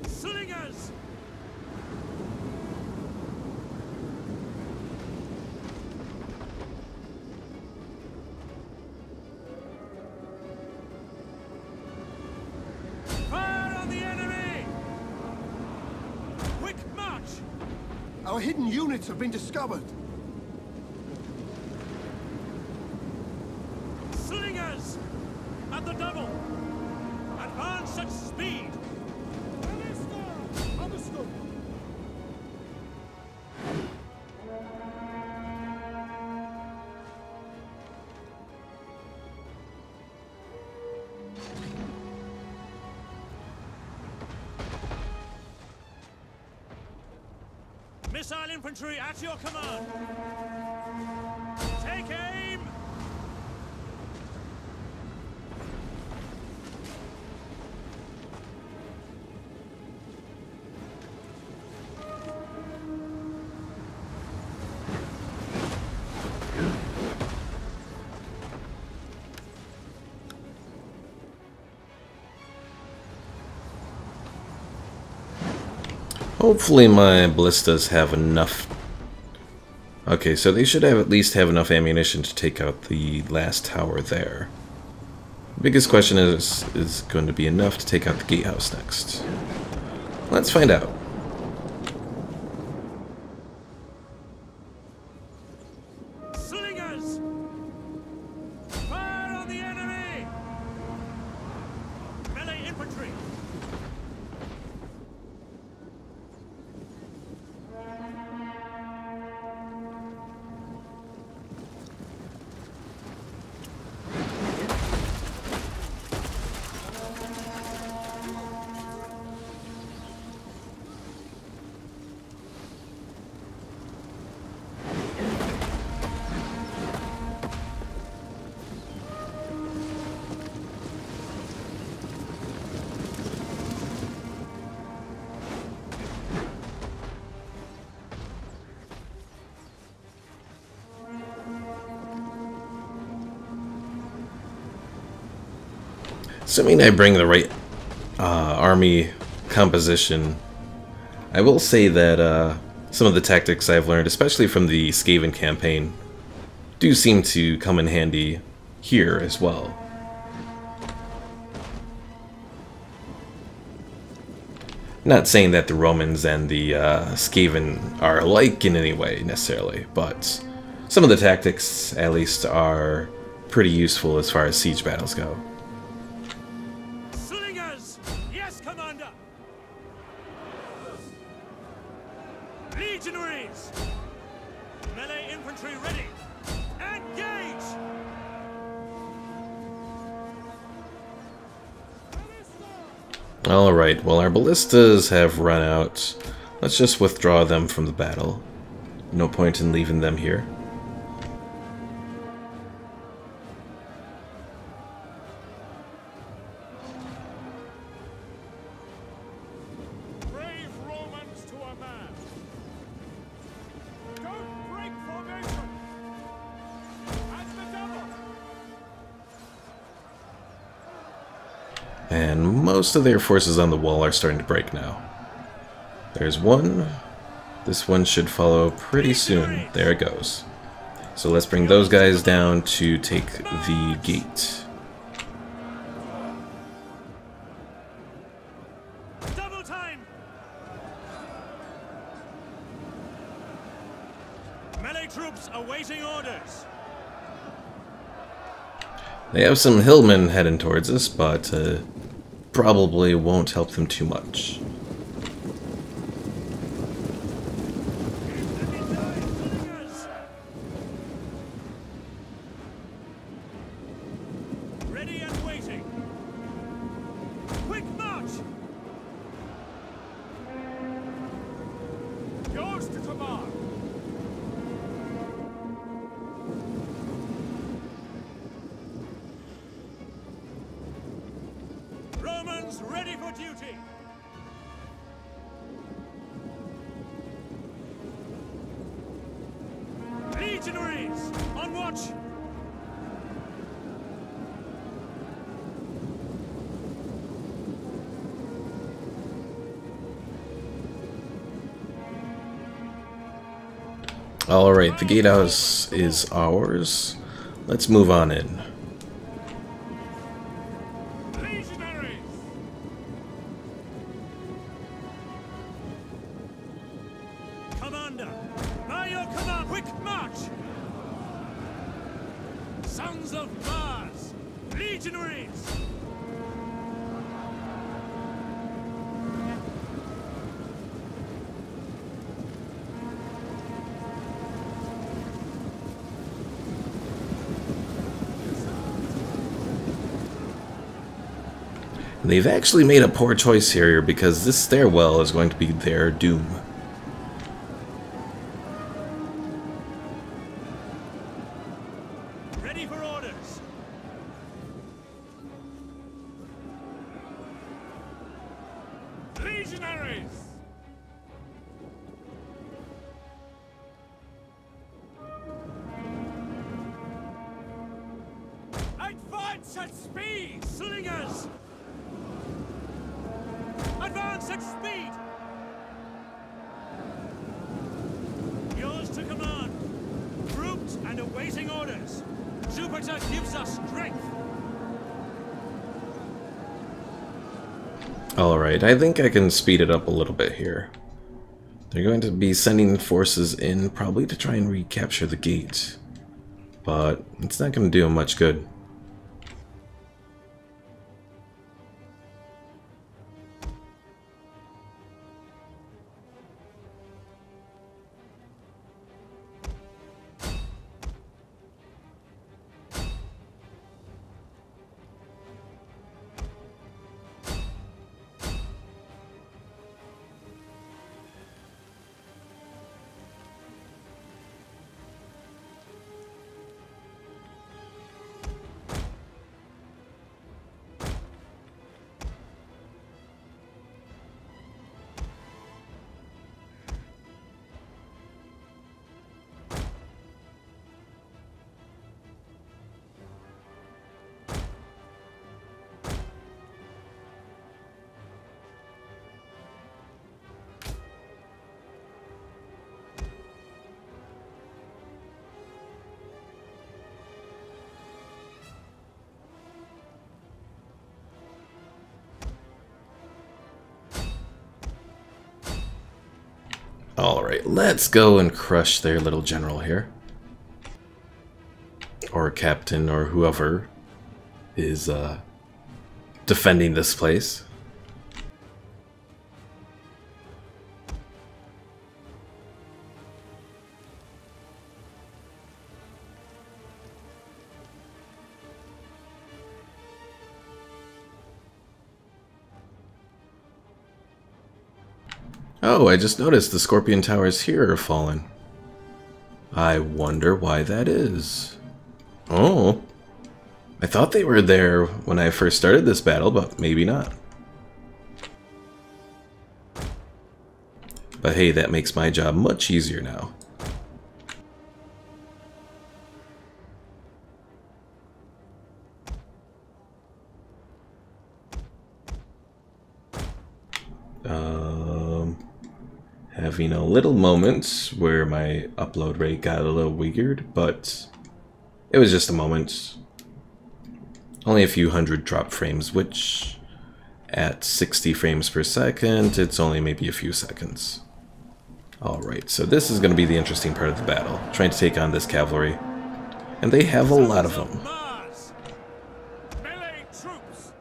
Slingers! Fire on the enemy! Quick march! Our hidden units have been discovered. Slingers! At the double! Advance at speed! Understood. Missile infantry at your command! Take aim! Hopefully my ballistas have enough. Okay, so they should at least have enough ammunition to take out the last tower there. Biggest question is going to be enough to take out the gatehouse next. Let's find out. Slingers! Fire on the enemy! Melee infantry! Assuming I bring the right army composition, I will say that some of the tactics I've learned, especially from the Skaven campaign, do seem to come in handy here as well. Not saying that the Romans and the Skaven are alike in any way, necessarily, but some of the tactics, at least, are pretty useful as far as siege battles go. Slingers! Yes, Commander! Legionaries! Melee infantry ready! Engage! Alright, well our ballistas have run out. Let's just withdraw them from the battle. No point in leaving them here. Brave Romans to a man. And most of their forces on the wall are starting to break now. There's one. This one should follow pretty soon. There it goes. So let's bring those guys down to take the gate. Double time! Melee troops awaiting orders. They have some hillmen heading towards us, but probably won't help them too much. Ready and waiting. Quick march! Yours to command. Romans ready for duty. Legionaries on watch. Alright, the gatehouse is ours. Let's move on in. Legionaries. Commander, by your command, quick march! Sons of Mars, legionaries! They've actually made a poor choice here because this stairwell is going to be their doom. Ready for orders. Legionaries. Advance at speed. Slingers! Advance at speed! Yours to command. Grouped and awaiting orders. Jupiter gives us strength. Alright, I think I can speed it up a little bit here. They're going to be sending forces in probably to try and recapture the gate. But it's not going to do them much good. Alright, let's go and crush their little general here. Or captain, or whoever is defending this place. Oh, I just noticed the Scorpion Towers here are fallen. I wonder why that is. Oh. I thought they were there when I first started this battle, but maybe not. But hey, that makes my job much easier now. having a little moment where my upload rate got a little weird, but it was just a moment. Only a few hundred drop frames, which at 60 frames per second, it's only maybe a few seconds. Alright, so this is going to be the interesting part of the battle, trying to take on this cavalry. And they have a lot of them. Melee troops!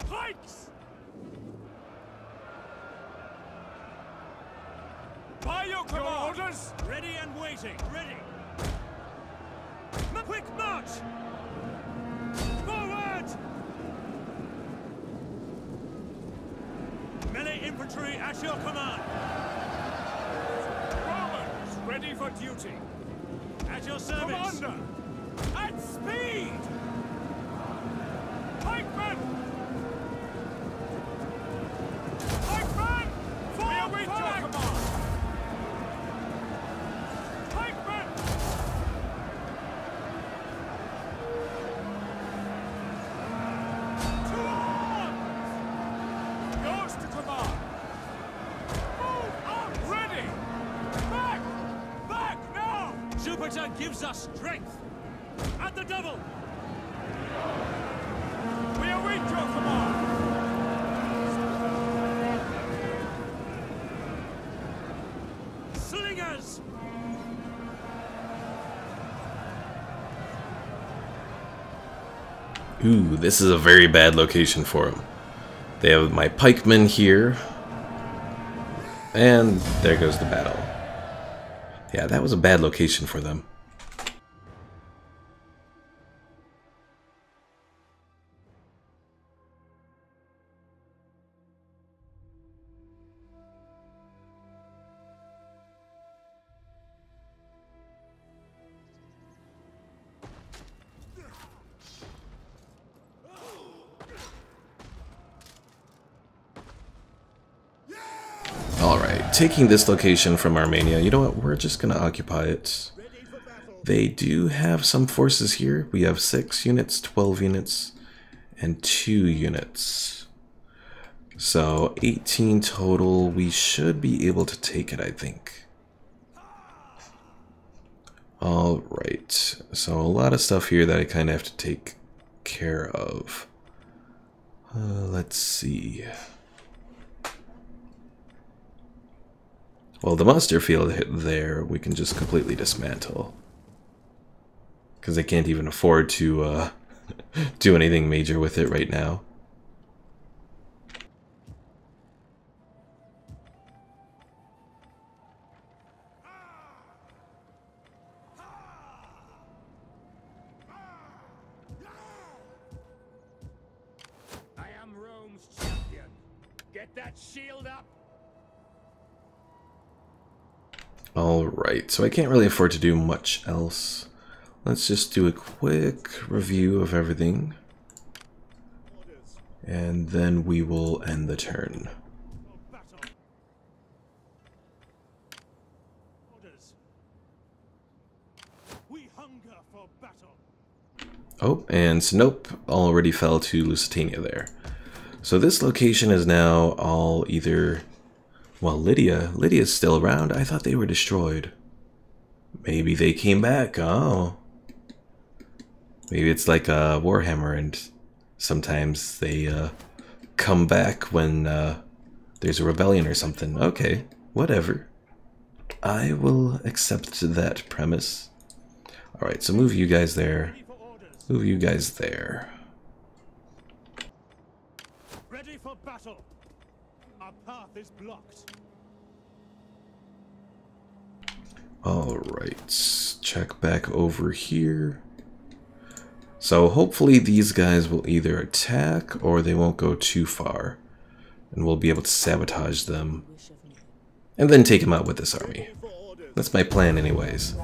Pikes! By your command! Orders! Ready and waiting. Ready. Quick march! Forward! Melee infantry at your command. Romans ready for duty. At your service. Commander! At speed! Pikemen! Pikemen! We await your command! Pikemen! To arms! Yours to command! Move up! Ready! Back! Back now! Jupiter gives us strength. At the double. We await your command! Slingers! Ooh, this is a very bad location for them. They have my pikemen here. And there goes the battle. Yeah, that was a bad location for them. Alright, taking this location from Armenia, you know what, we're just gonna occupy it. They do have some forces here. We have 6 units, 12 units, and 2 units. So 18 total. We should be able to take it, I think. Alright, so a lot of stuff here that I kind of have to take care of. Let's see. Well, the muster field there, we can just completely dismantle. Because they can't even afford to do anything major with it right now. I am Rome's champion. Get that shield up. Alright, so I can't really afford to do much else. Let's just do a quick review of everything. And then we will end the turn. Battle. Orders. We hunger for battle. Oh, and Sinope already fell to Lusitania there. So this location is now all either... Well, Lydia's still around. I thought they were destroyed. Maybe they came back. Oh. Maybe it's like a Warhammer and sometimes they come back when there's a rebellion or something. Okay, whatever. I will accept that premise. Alright, so move you guys there. Ready for orders. Move you guys there. Ready for battle. Our path is blocked. Alright, check back over here. So hopefully these guys will either attack or they won't go too far. And we'll be able to sabotage them. Wish of me. And then take them out with this army. That's my plan anyways.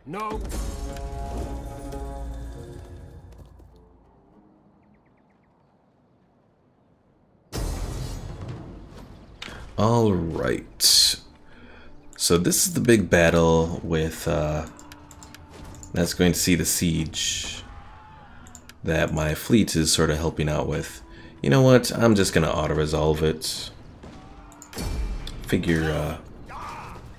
No. Alright. So this is the big battle with, that's going to see the siege that my fleet is sort of helping out with. You know what? I'm just going to auto-resolve it. Figure,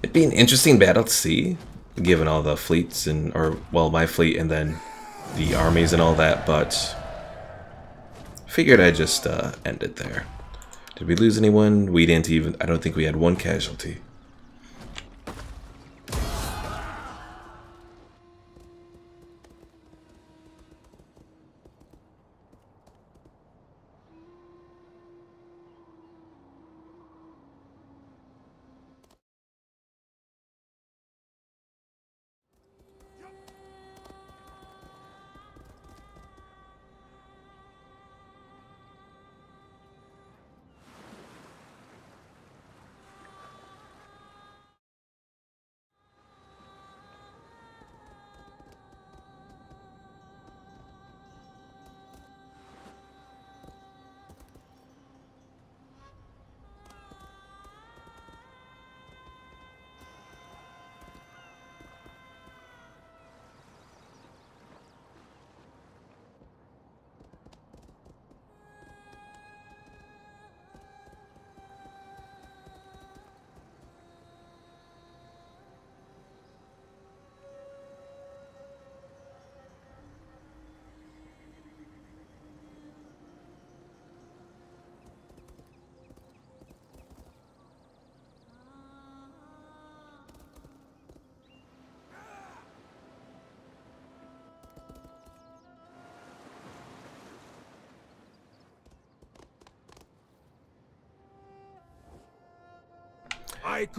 it'd be an interesting battle to see, given all the fleets and, or, well, my fleet and then the armies and all that, but figured I'd just, end it there. Did we lose anyone? We didn't even, I don't think we had one casualty.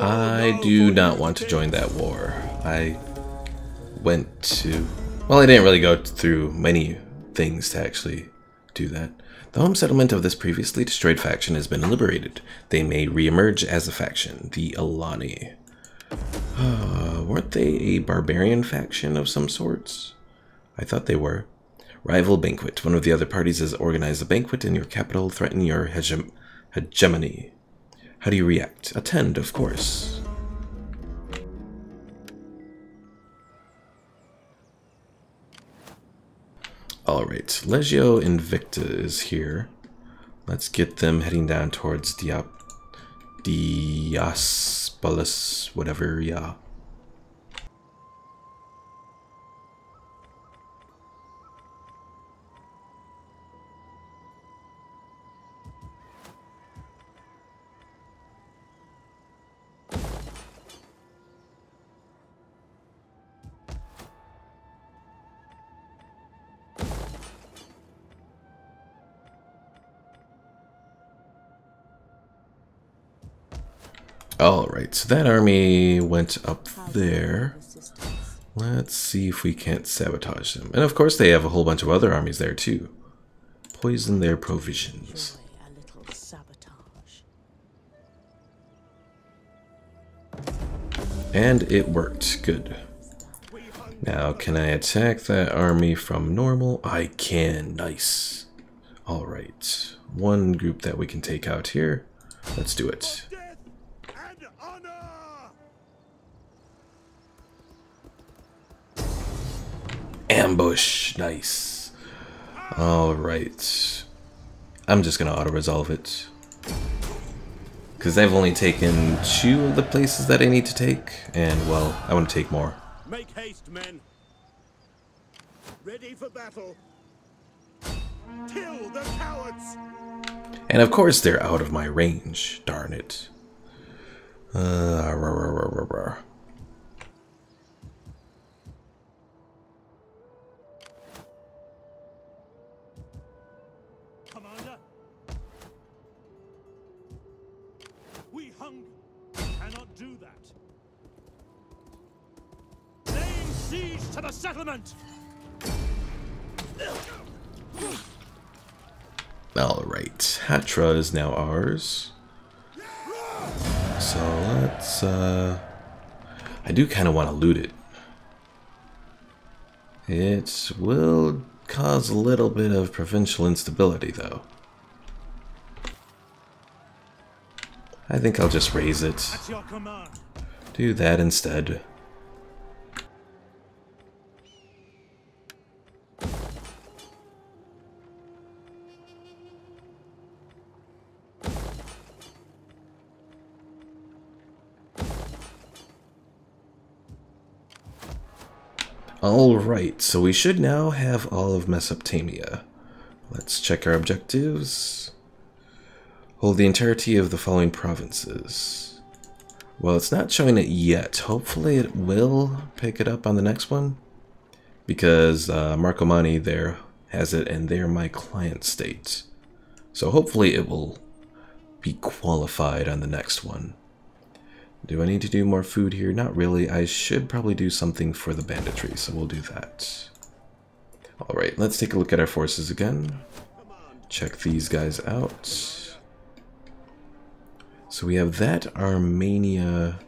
I do not want to join that war. I went to... Well, I didn't really go through many things to actually do that. The home settlement of this previously destroyed faction has been liberated. They may re-emerge as a faction, the Alani. Weren't they a barbarian faction of some sorts? I thought they were. Rival banquet. One of the other parties has organized a banquet in your capital, threatening your hegemony. How do you react? Attend, of course. Alright, Legio Invicta is here. Let's get them heading down towards Diospolis, whatever, yeah. Alright, so that army went up there. Let's see if we can't sabotage them. And of course they have a whole bunch of other armies there too. Poison their provisions. A little sabotage. And it worked. Good. Now, can I attack that army from normal? I can. Nice. Alright. One group that we can take out here. Let's do it. Ambush. Nice. Alright. I'm just gonna auto-resolve it. Because I've only taken 2 of the places that I need to take. And, well, I want to take more. Make haste, men. Ready for battle. Kill the cowards. And of course they're out of my range. Darn it. Commander, we hunger. We cannot do that. Laying siege to the settlement. Alright, Hatra is now ours. So let's, I do kind of want to loot it. It will cause a little bit of provincial instability, though. I think I'll just raise it. At your command. Do that instead. Alright, so we should now have all of Mesopotamia. Let's check our objectives. Hold the entirety of the following provinces. Well, it's not showing it yet. Hopefully it will pick it up on the next one. Because Marcomanni there has it and they're my client state. So hopefully it will be qualified on the next one. Do I need to do more food here? Not really. I should probably do something for the banditry, so we'll do that. Alright, let's take a look at our forces again. Check these guys out. So we have that Armenia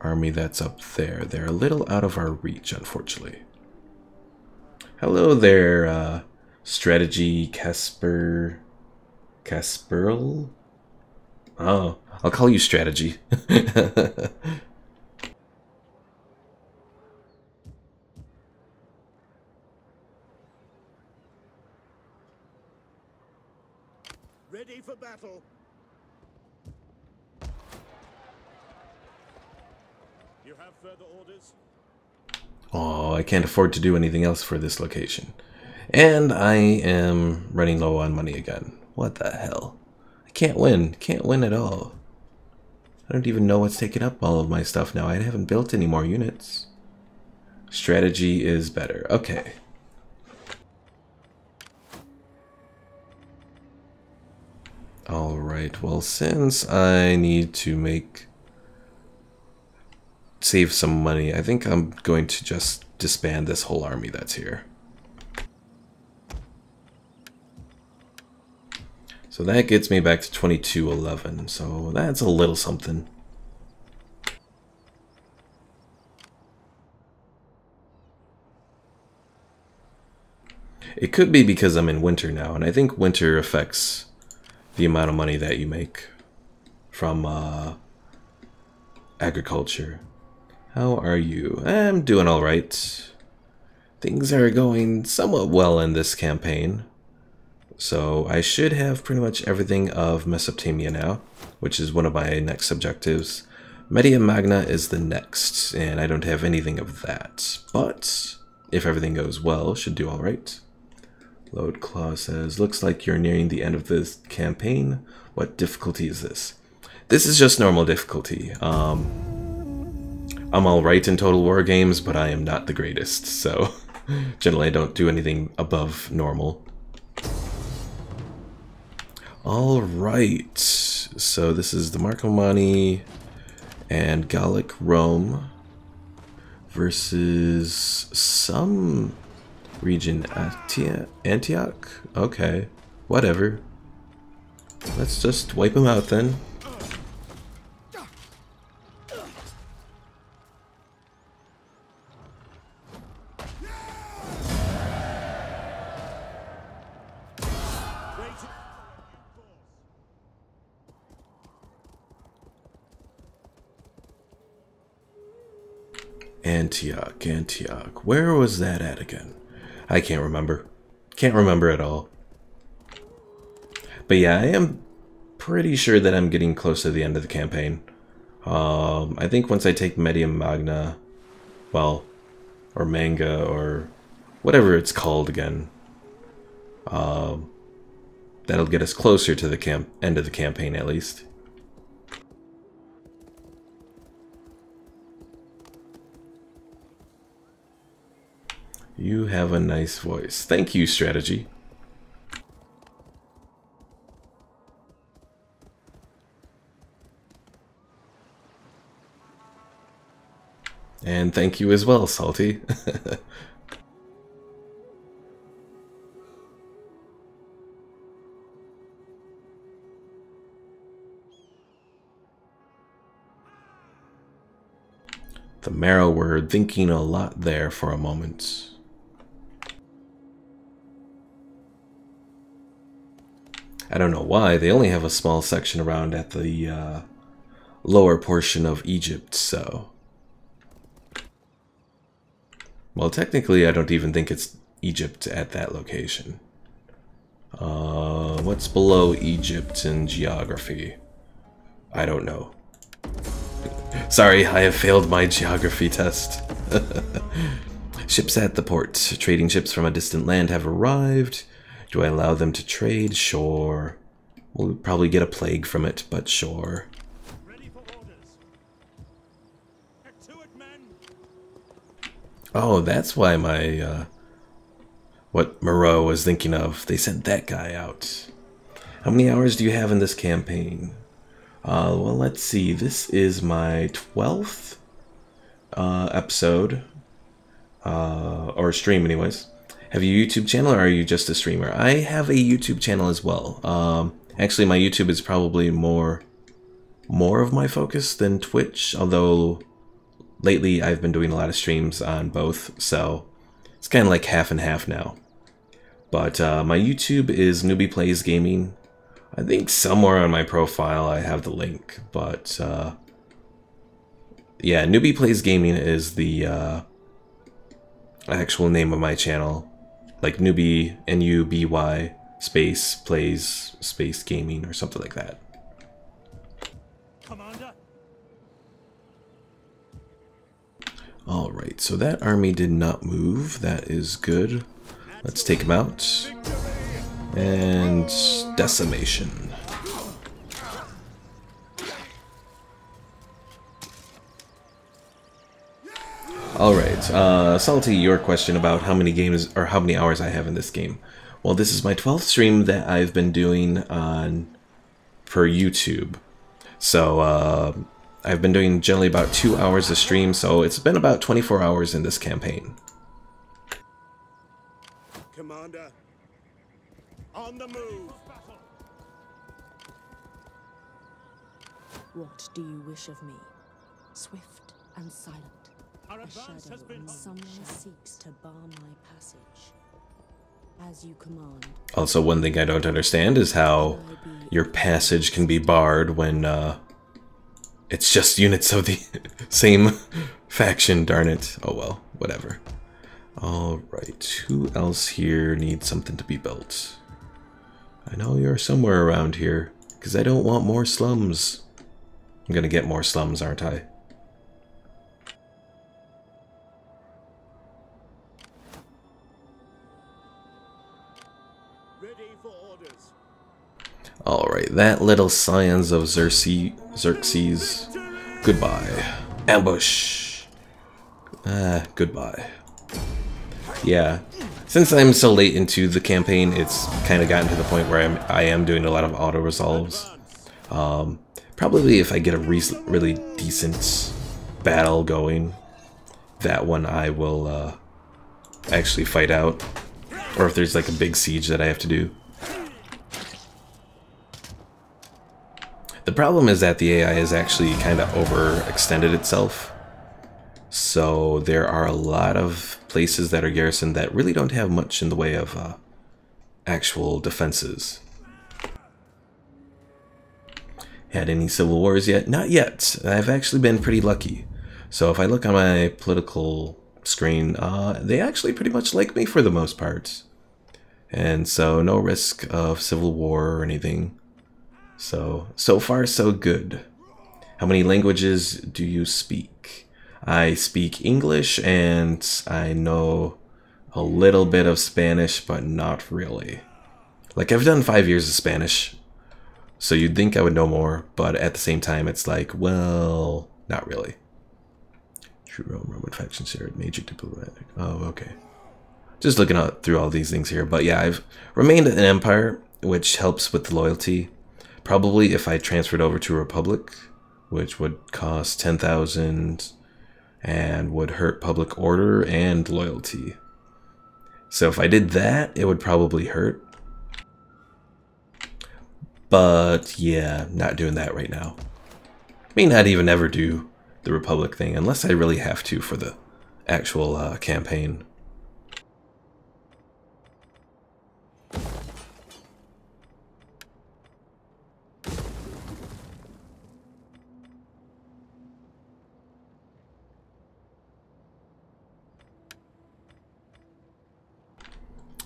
army that's up there. They're a little out of our reach, unfortunately. Hello there, Strategy Casperl? Oh, I'll call you Strategy. Ready for battle. You have further orders? Oh, I can't afford to do anything else for this location. And I am running low on money again. What the hell? I can't win. Can't win at all. I don't even know what's taking up all of my stuff now. I haven't built any more units. Strategy is better. Okay. Alright, well, since I need to save some money, I think I'm going to just disband this whole army that's here. So that gets me back to 2211, so that's a little something. It could be because I'm in winter now, and I think winter affects the amount of money that you make from agriculture. How are you? I'm doing alright. Things are going somewhat well in this campaign. So I should have pretty much everything of Mesopotamia now, which is one of my next objectives. Media Magna is the next, and I don't have anything of that. But if everything goes well, should do alright. Load Claw says, looks like you're nearing the end of this campaign. What difficulty is this? This is just normal difficulty. I'm alright in Total War games, but I am not the greatest, so generally I don't do anything above normal. Alright, so this is the Marcomanni and Gallic Rome versus some region, Antioch? Okay, whatever. Let's just wipe them out then. Antioch. Where was that at again? I can't remember. Can't remember at all. But yeah, I am pretty sure that I'm getting close to the end of the campaign. I think once I take Media Magna, well, or Manga, or whatever it's called again, that'll get us closer to the end of the campaign at least. You have a nice voice. Thank you, Strategy. And thank you as well, Salty. The marrow were thinking a lot there for a moment. I don't know why. They only have a small section around at the lower portion of Egypt, so... Well, technically, I don't even think it's Egypt at that location. What's below Egypt in geography? I don't know. Sorry, I have failed my geography test. Ships at the port. Trading ships from a distant land have arrived. Do I allow them to trade? Sure. We'll probably get a plague from it, but sure. Ready for orders. Get to it, men. Oh, that's why my, what Moreau was thinking of. They sent that guy out. How many hours do you have in this campaign? Well, let's see. This is my 12th episode. Or stream, anyways. Have you a YouTube channel, or are you just a streamer? I have a YouTube channel as well. Actually, my YouTube is probably more of my focus than Twitch, although lately I've been doing a lot of streams on both, so it's kind of like half and half now. But my YouTube is Newbie Plays Gaming. I think somewhere on my profile I have the link, but yeah, Newbie Plays Gaming is the actual name of my channel. Like Newbie, N-U-B-Y, space, plays, space, gaming, or something like that. Commander. Alright, so that army did not move. That is good. Let's take him out. And decimation. Alright, Salty, your question about how many games, or how many hours I have in this game. Well, this is my 12th stream that I've been doing on per YouTube. So, I've been doing generally about 2 hours a stream, so it's been about 24 hours in this campaign. Commander, on the move. What do you wish of me? Swift and silent. Our A advance shadow has been when someone seeks to bar my passage. As you command. Also, one thing I don't understand is how your passage can be barred when it's just units of the same faction, darn it. Oh well, whatever. Alright, who else here needs something to be built? I know you're somewhere around here, because I don't want more slums. I'm gonna get more slums, aren't I? Ready for orders. Alright, that little scions of Xerxes. Goodbye. Ambush. Goodbye. Yeah. Since I'm so late into the campaign, it's kind of gotten to the point where I am doing a lot of auto-resolves. Probably if I get a really decent battle going, that one I will actually fight out. Or if there's like a big siege that I have to do. The problem is that the AI has actually kind of overextended itself. So there are a lot of places that are garrisoned that really don't have much in the way of actual defenses. Had any civil wars yet? Not yet. I've actually been pretty lucky. So if I look on my political screen, they actually pretty much like me for the most part. And so no risk of civil war or anything. So far so good. How many languages do you speak? I speak English and I know a little bit of Spanish, but not really. Like, I've done 5 years of Spanish, so you'd think I would know more, but at the same time it's like, well, not really. True Roman faction shared major diplomatic. Oh, okay. Just looking out through all these things here, but yeah, I've remained an empire, which helps with the loyalty. Probably if I transferred over to a republic, which would cost 10,000 and would hurt public order and loyalty. So if I did that, it would probably hurt. But yeah, not doing that right now. May not even ever do the republic thing unless I really have to for the actual campaign.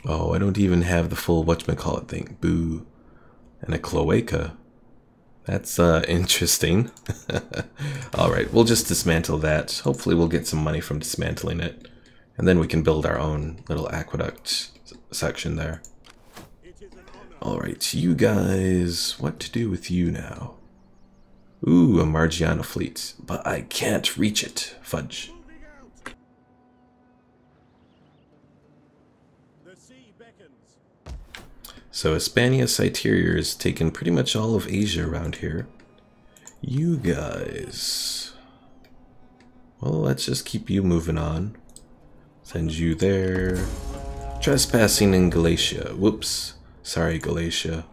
Oh, I don't even have the full whatchamacallit thing. Boo. And a cloaca. That's interesting. Alright, we'll just dismantle that. Hopefully we'll get some money from dismantling it. And then we can build our own little aqueduct section there. Alright, you guys, what to do with you now? Ooh, a Margiana fleet, but I can't reach it. Fudge. So Hispania Citerior has taken pretty much all of Asia around here. You guys... Well, let's just keep you moving on. Send you there. Trespassing in Galatia. Whoops. Sorry, Galatia.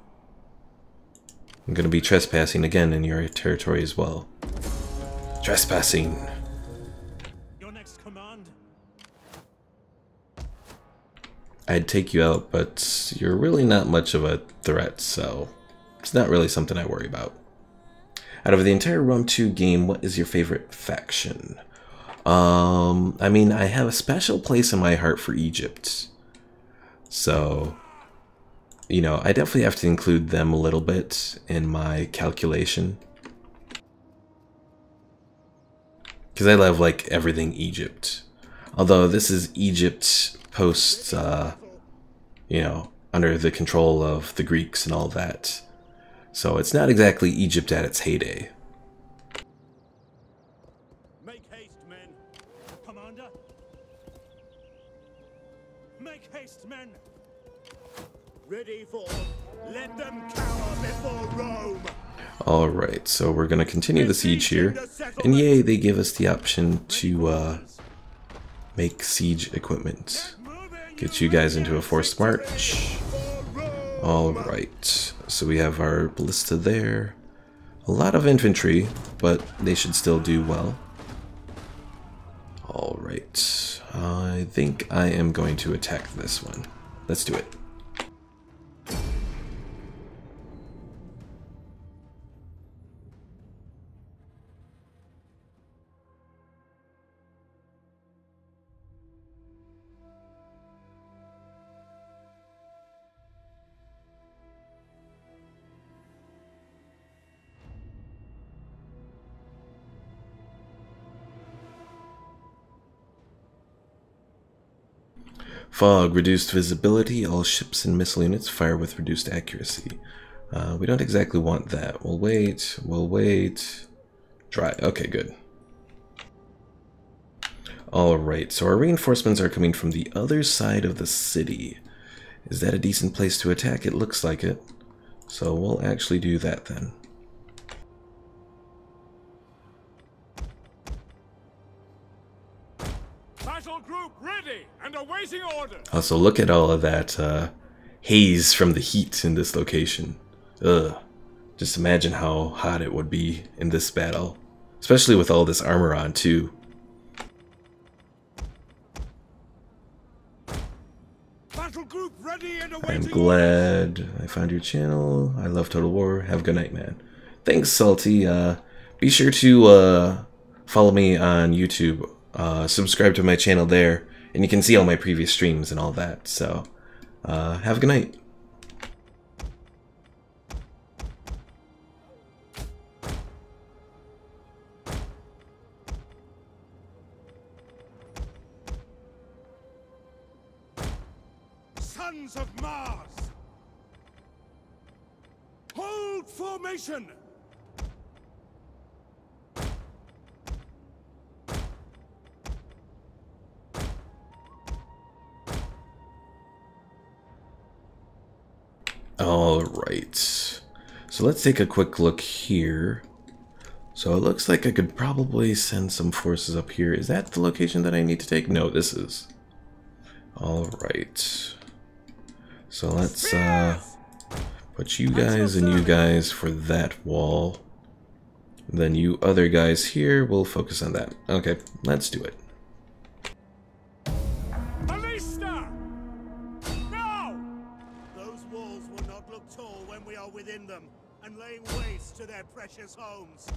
I'm gonna be trespassing again in your territory as well. Trespassing. Your next command? I'd take you out, but you're really not much of a threat, so it's not really something I worry about. Out of the entire Rome 2 game, what is your favorite faction? I mean, I have a special place in my heart for Egypt. So, you know, I definitely have to include them a little bit in my calculation. Because I love, like, everything Egypt. Although this is Egypt post, you know, under the control of the Greeks and all that. So it's not exactly Egypt at its heyday. Make haste, men. Commander? Make haste, men. Ready for... Let them cower before Rome! Alright, so we're going to continue the siege here. And yay, they give us the option to make siege equipment. Get you guys into a forced march. Alright, so we have our ballista there. A lot of infantry, but they should still do well. Alright, I think I am going to attack this one. Let's do it. Fog, reduced visibility, all ships and missile units fire with reduced accuracy. We don't exactly want that. We'll wait. Dry, okay, good. Alright, so our reinforcements are coming from the other side of the city. Is that a decent place to attack? It looks like it. So we'll actually do that then. Battle group ready and awaiting orders. Also, look at all of that haze from the heat in this location. Ugh. Just imagine how hot it would be in this battle. Especially with all this armor on, too. Battle group ready and I'm awaiting glad I found your channel. I love Total War. Have a good night, man. Thanks, Salty. Be sure to follow me on YouTube. Subscribe to my channel there, and you can see all my previous streams and all that. So, have a good night. Sons of Mars! Hold formation! Alright, so let's take a quick look here. So it looks like I could probably send some forces up here. Is that the location that I need to take? No, this is. Alright. So let's put you guys and you guys for that wall. Then you other guys here, we'll focus on that. Okay, let's do it. Ballista! Now! Those walls will not look tall when we are within them and laying waste to their precious homes.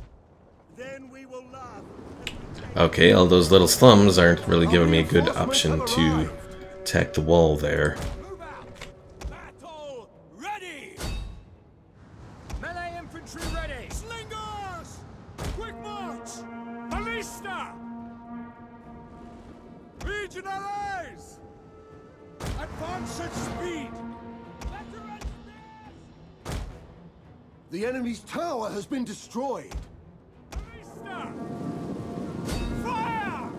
Then we will laugh. Okay, all those little slums aren't really giving me a good option to attack the wall there. Move vista! Regionalize! Advance at speed! Veteran spears! The enemy's tower has been destroyed. Vista! Fire!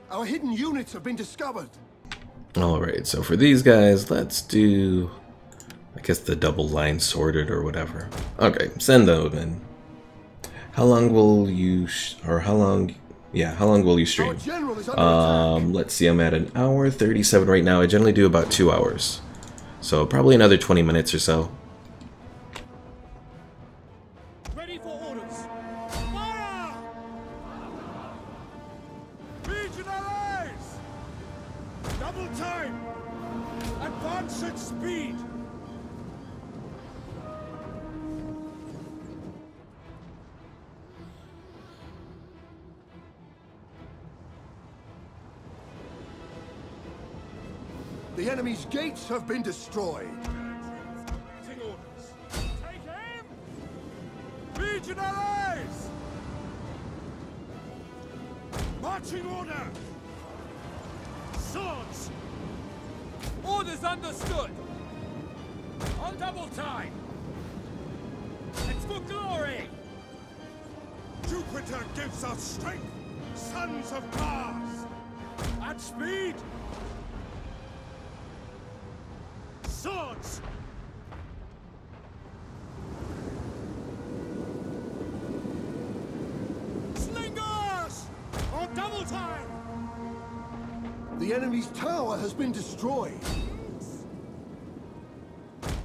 Our hidden units have been discovered. Alright, so for these guys, let's do, I guess, the double line sorted or whatever. Okay, send them in. How long will you, how long will you Our stream? general is under attack. Let's see, I'm at an hour 37 right now. I generally do about 2 hours. So probably another 20 minutes or so. Ready for orders. Fire! Regionalize! Double time! Advance at speed! The enemy's gates have been destroyed. Waiting orders. Take aim! Regionalize! Marching order! Swords! Orders understood! On double time! It's for glory! Jupiter gives us strength, sons of Mars! At speed! Swords! Slingers! On double time! The enemy's tower has been destroyed.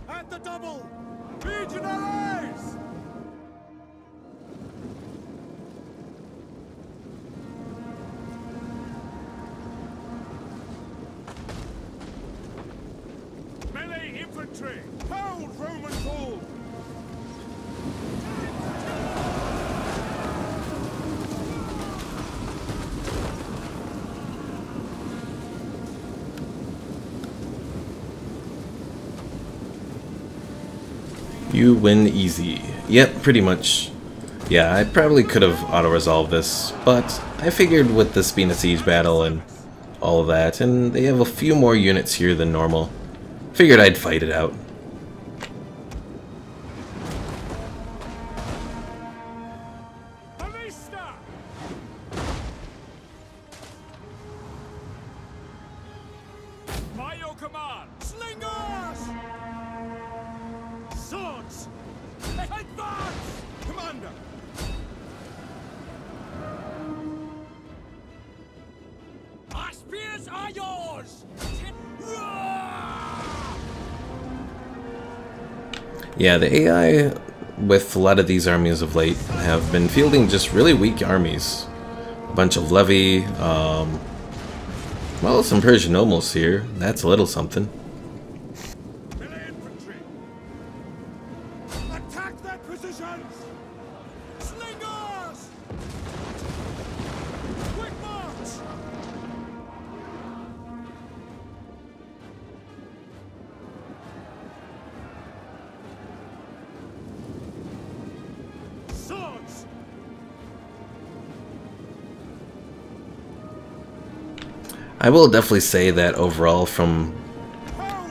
At the double! Regionalize! Melee infantry! Hold Roman wall! You win easy. Yep, pretty much. Yeah, I probably could have auto-resolved this, but I figured with this being a siege battle and all of that, and they have a few more units here than normal, figured I'd fight it out. Ballista! By your command! Slingers! Swords! Advance! Commander! Our spears are yours! Yeah, the AI with a lot of these armies of late have been fielding just really weak armies. A bunch of levy, well, some Persian nobles here. That's a little something. Melee infantry! Attack their positions! Slingers! Quick march! Swords! I will definitely say that overall, from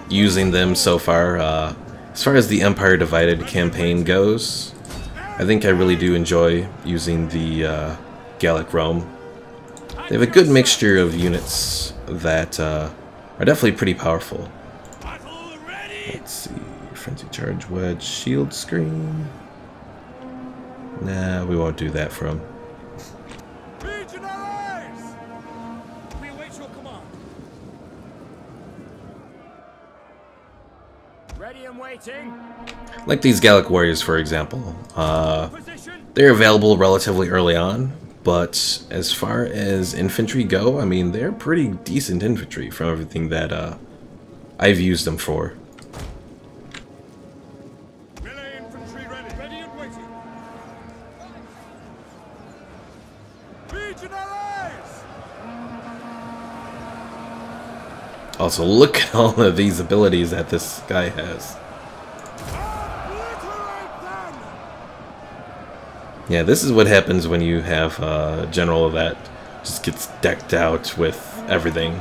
using them so far as the Empire Divided campaign goes, I think I really do enjoy using the Gallic Rome. They have a good mixture of units that are definitely pretty powerful. Battle ready! Let's see, Frenzy Charge Wedge, Shield Screen. Nah, we won't do that for him. Regionalize! We await your command. Ready and waiting. Like these Gallic Warriors, for example. Position. They're available relatively early on, but as far as infantry go, I mean, they're pretty decent infantry from everything that I've used them for. Melee infantry ready. Ready and Legionaries! Also, look at all of these abilities that this guy has. Obliterate them! Yeah, this is what happens when you have a general that just gets decked out with everything.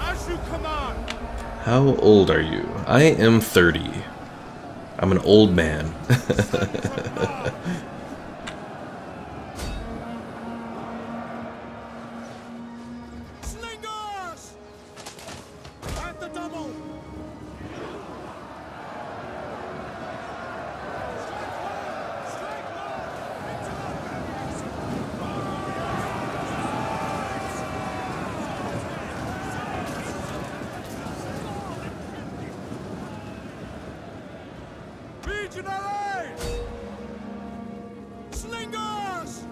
As you command! How old are you? I am 30. I'm an old man. Slingers! At the double! Strike hard! Into the Legionaries! Slingers!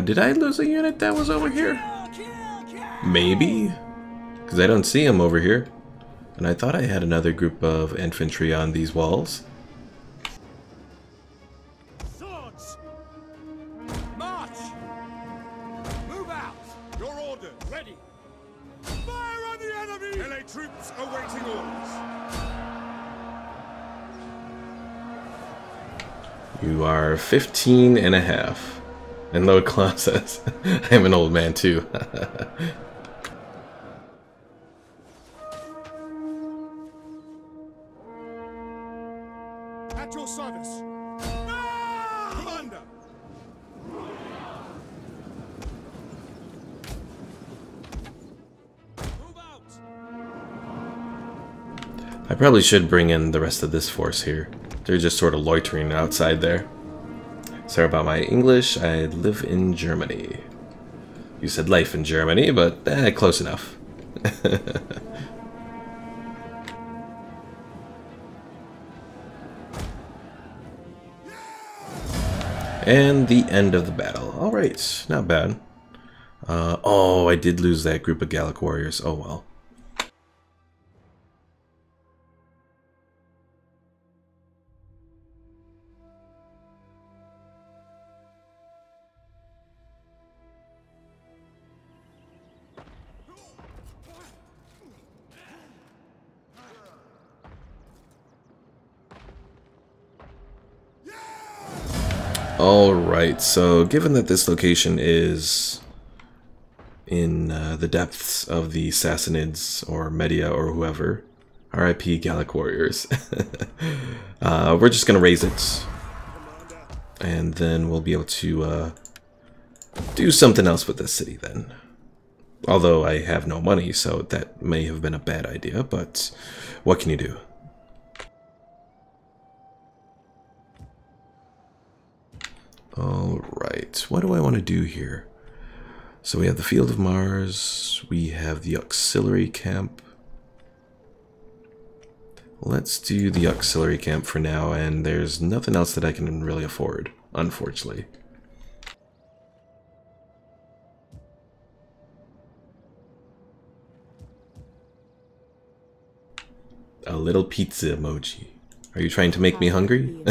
Did I lose a unit that was over here? Maybe? Because I don't see him over here. And I thought I had another group of infantry on these walls. Swords! March! Move out! Your orders! Ready! Fire on the enemy! Melee troops awaiting orders. You are 15 and a half. And Lord Claw says, I'm an old man too. At your service. Commander! Move out! I probably should bring in the rest of this force here. They're just sort of loitering outside there. Sorry about my English, I live in Germany. You said life in Germany, but close enough. And the end of the battle. Alright, not bad. Oh, I did lose that group of Gallic warriors. Oh well. Alright, so given that this location is in the depths of the Sassanids or Media or whoever, RIP Gallic Warriors, we're just going to raise it, and then we'll be able to do something else with this city then. Although I have no money, so that may have been a bad idea, but what can you do? Alright, what do I want to do here? So we have the Field of Mars, we have the auxiliary camp. Let's do the auxiliary camp for now, and there's nothing else that I can really afford, unfortunately. A little pizza emoji. Are you trying to make me hungry?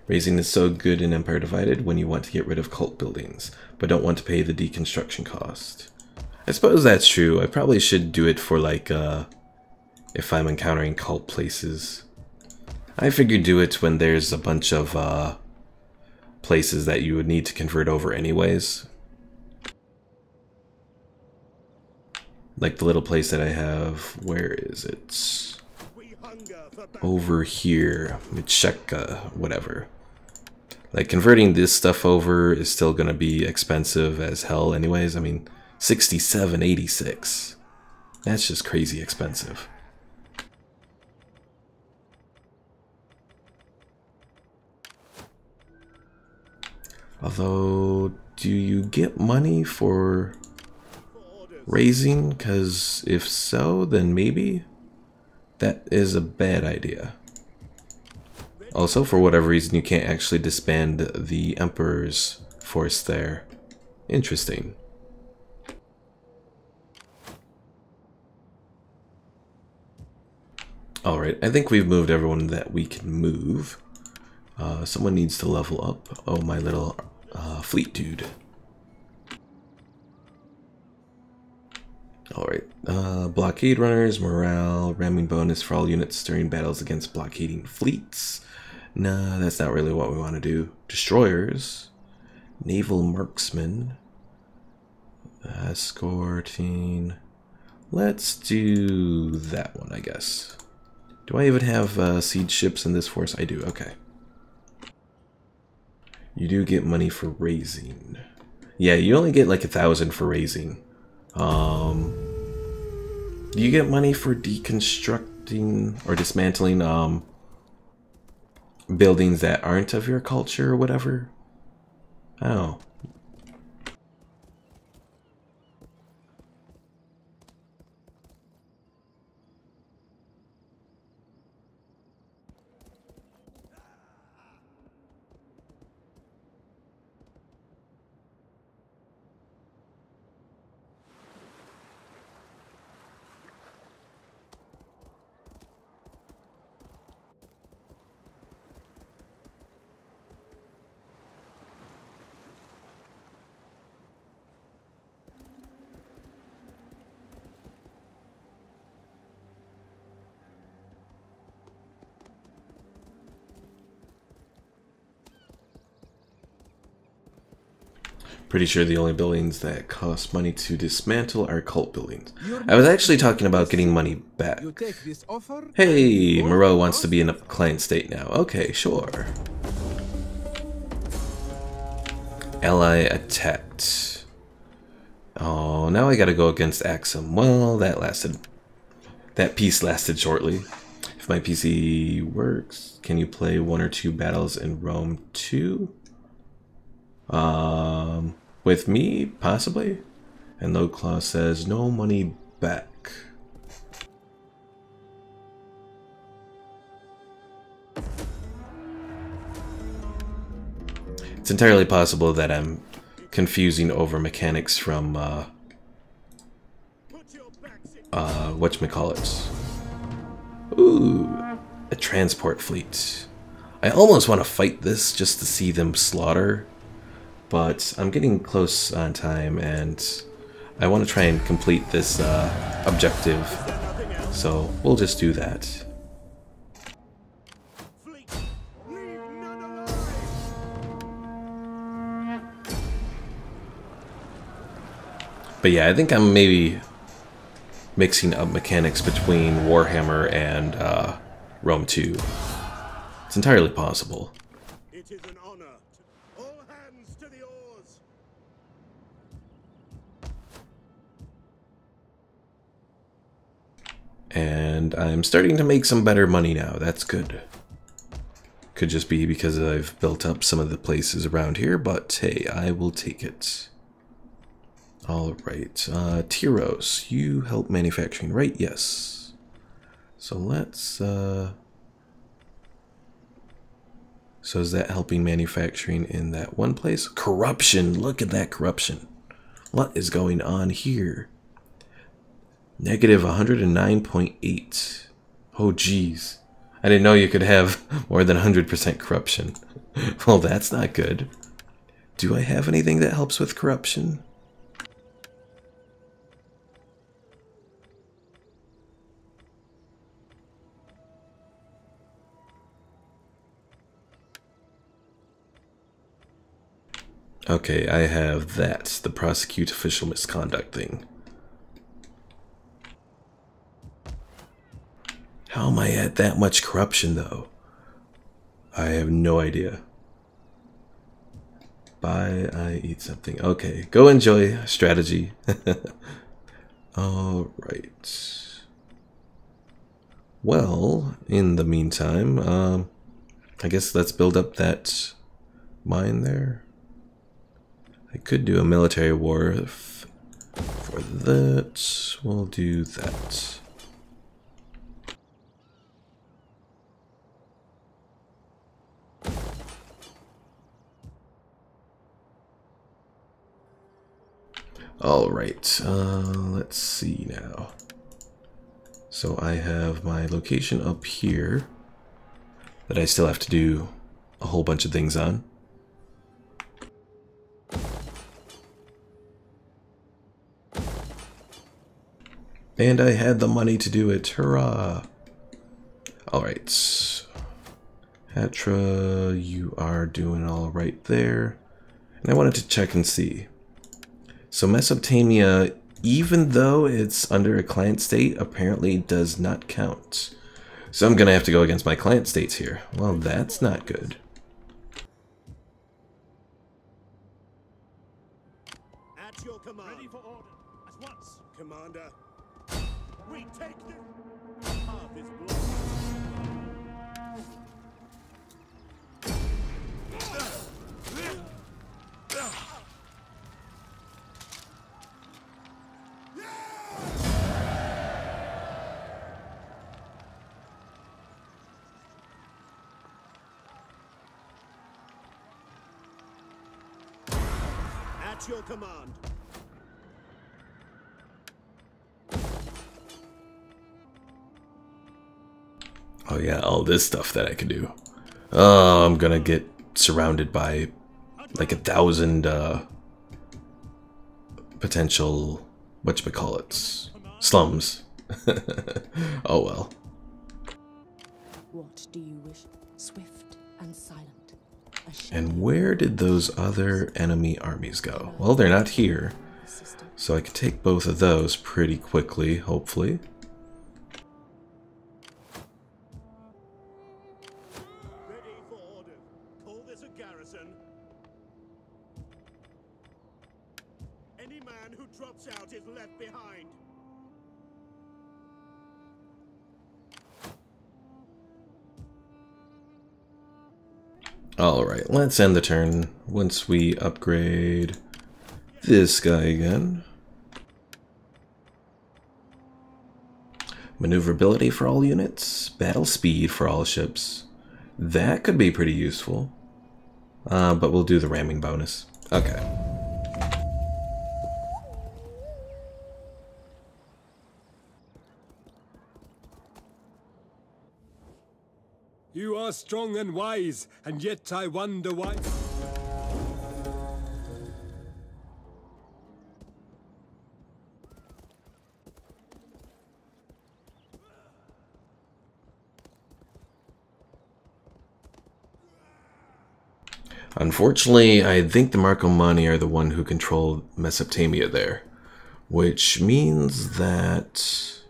Raising is so good in Empire Divided when you want to get rid of cult buildings, but don't want to pay the deconstruction cost. I suppose that's true. I probably should do it for like, if I'm encountering cult places. I figured do it when there's a bunch of, places that you would need to convert over anyways. Like the little place that I have, where is it? Over here, Micheka, whatever. Like converting this stuff over is still gonna be expensive as hell anyways. I mean, 67.86. That's just crazy expensive. Although, do you get money for raising? Because if so, then maybe that is a bad idea. Also, for whatever reason, you can't actually disband the Emperor's force there. Interesting. Alright, I think we've moved everyone that we can move. Someone needs to level up. Oh, my little fleet dude. Alright, blockade runners, morale, ramming bonus for all units during battles against blockading fleets. Nah, that's not really what we want to do. Destroyers, naval marksmen, escorting. Let's do that one, I guess. Do I even have siege ships in this force? I do, okay. You do get money for raising. Yeah, you only get like 1,000 for raising. Do you get money for deconstructing or dismantling buildings that aren't of your culture or whatever? Oh. Pretty sure the only buildings that cost money to dismantle are cult buildings. I was actually talking about getting money back. Hey, Moreau wants to be in a client state now. Okay, sure. Ally attacked. Oh, now I gotta go against Axum. Well, that piece lasted shortly. If my PC works, can you play 1 or 2 battles in Rome 2? With me, possibly? And Low Claw says, no money back. It's entirely possible that I'm confusing over mechanics from, whatchamacallit. Ooh, a transport fleet. I almost want to fight this just to see them slaughter. But I'm getting close on time, and I want to try and complete this objective, so we'll just do that. But yeah, I think I'm maybe mixing up mechanics between Warhammer and Rome 2. It's entirely possible. It is an honor. All hands to the oars. And I'm starting to make some better money now. That's good. Could just be because I've built up some of the places around here, but hey, I will take it. Alright, Tyros, you help manufacturing, right? Yes. So let's, so is that helping manufacturing in that one place? Corruption, look at that corruption. What is going on here? Negative 109.8. Oh geez. I didn't know you could have more than 100% corruption. Well, that's not good. Do I have anything that helps with corruption? Okay, I have that, the prosecute official misconduct thing. How am I at that much corruption, though? I have no idea. Buy, I eat something. Okay, go enjoy strategy. Alright. Well, in the meantime, I guess let's build up that mine there. I could do a military war for that. We'll do that. Alright, let's see now. So I have my location up here that I still have to do a whole bunch of things on. And I had the money to do it, hurrah! Alright, Hatra, you are doing alright there. And I wanted to check and see. So Mesopotamia, even though it's under a client state, apparently does not count. So I'm gonna have to go against my client states here. Well, that's not good. At your command. Ready for order. At once. Commander. We take them. The path is blocked. At your command. Oh yeah, all this stuff that I can do. Oh, I'm gonna get surrounded by like 1,000 potential, whatchamacallits, slums. Oh well. What do you wish? Swift and silent. And where did those other enemy armies go? Well, they're not here. So I can take both of those pretty quickly, hopefully. Ready for order. Call this a garrison. Any man who drops out is left behind. Alright, let's end the turn once we upgrade this guy again. Maneuverability for all units, battle speed for all ships. That could be pretty useful. But we'll do the ramming bonus. Okay. You are strong and wise, and yet I wonder why. Unfortunately, I think the Marcomanni are the one who control Mesopotamia there, which means that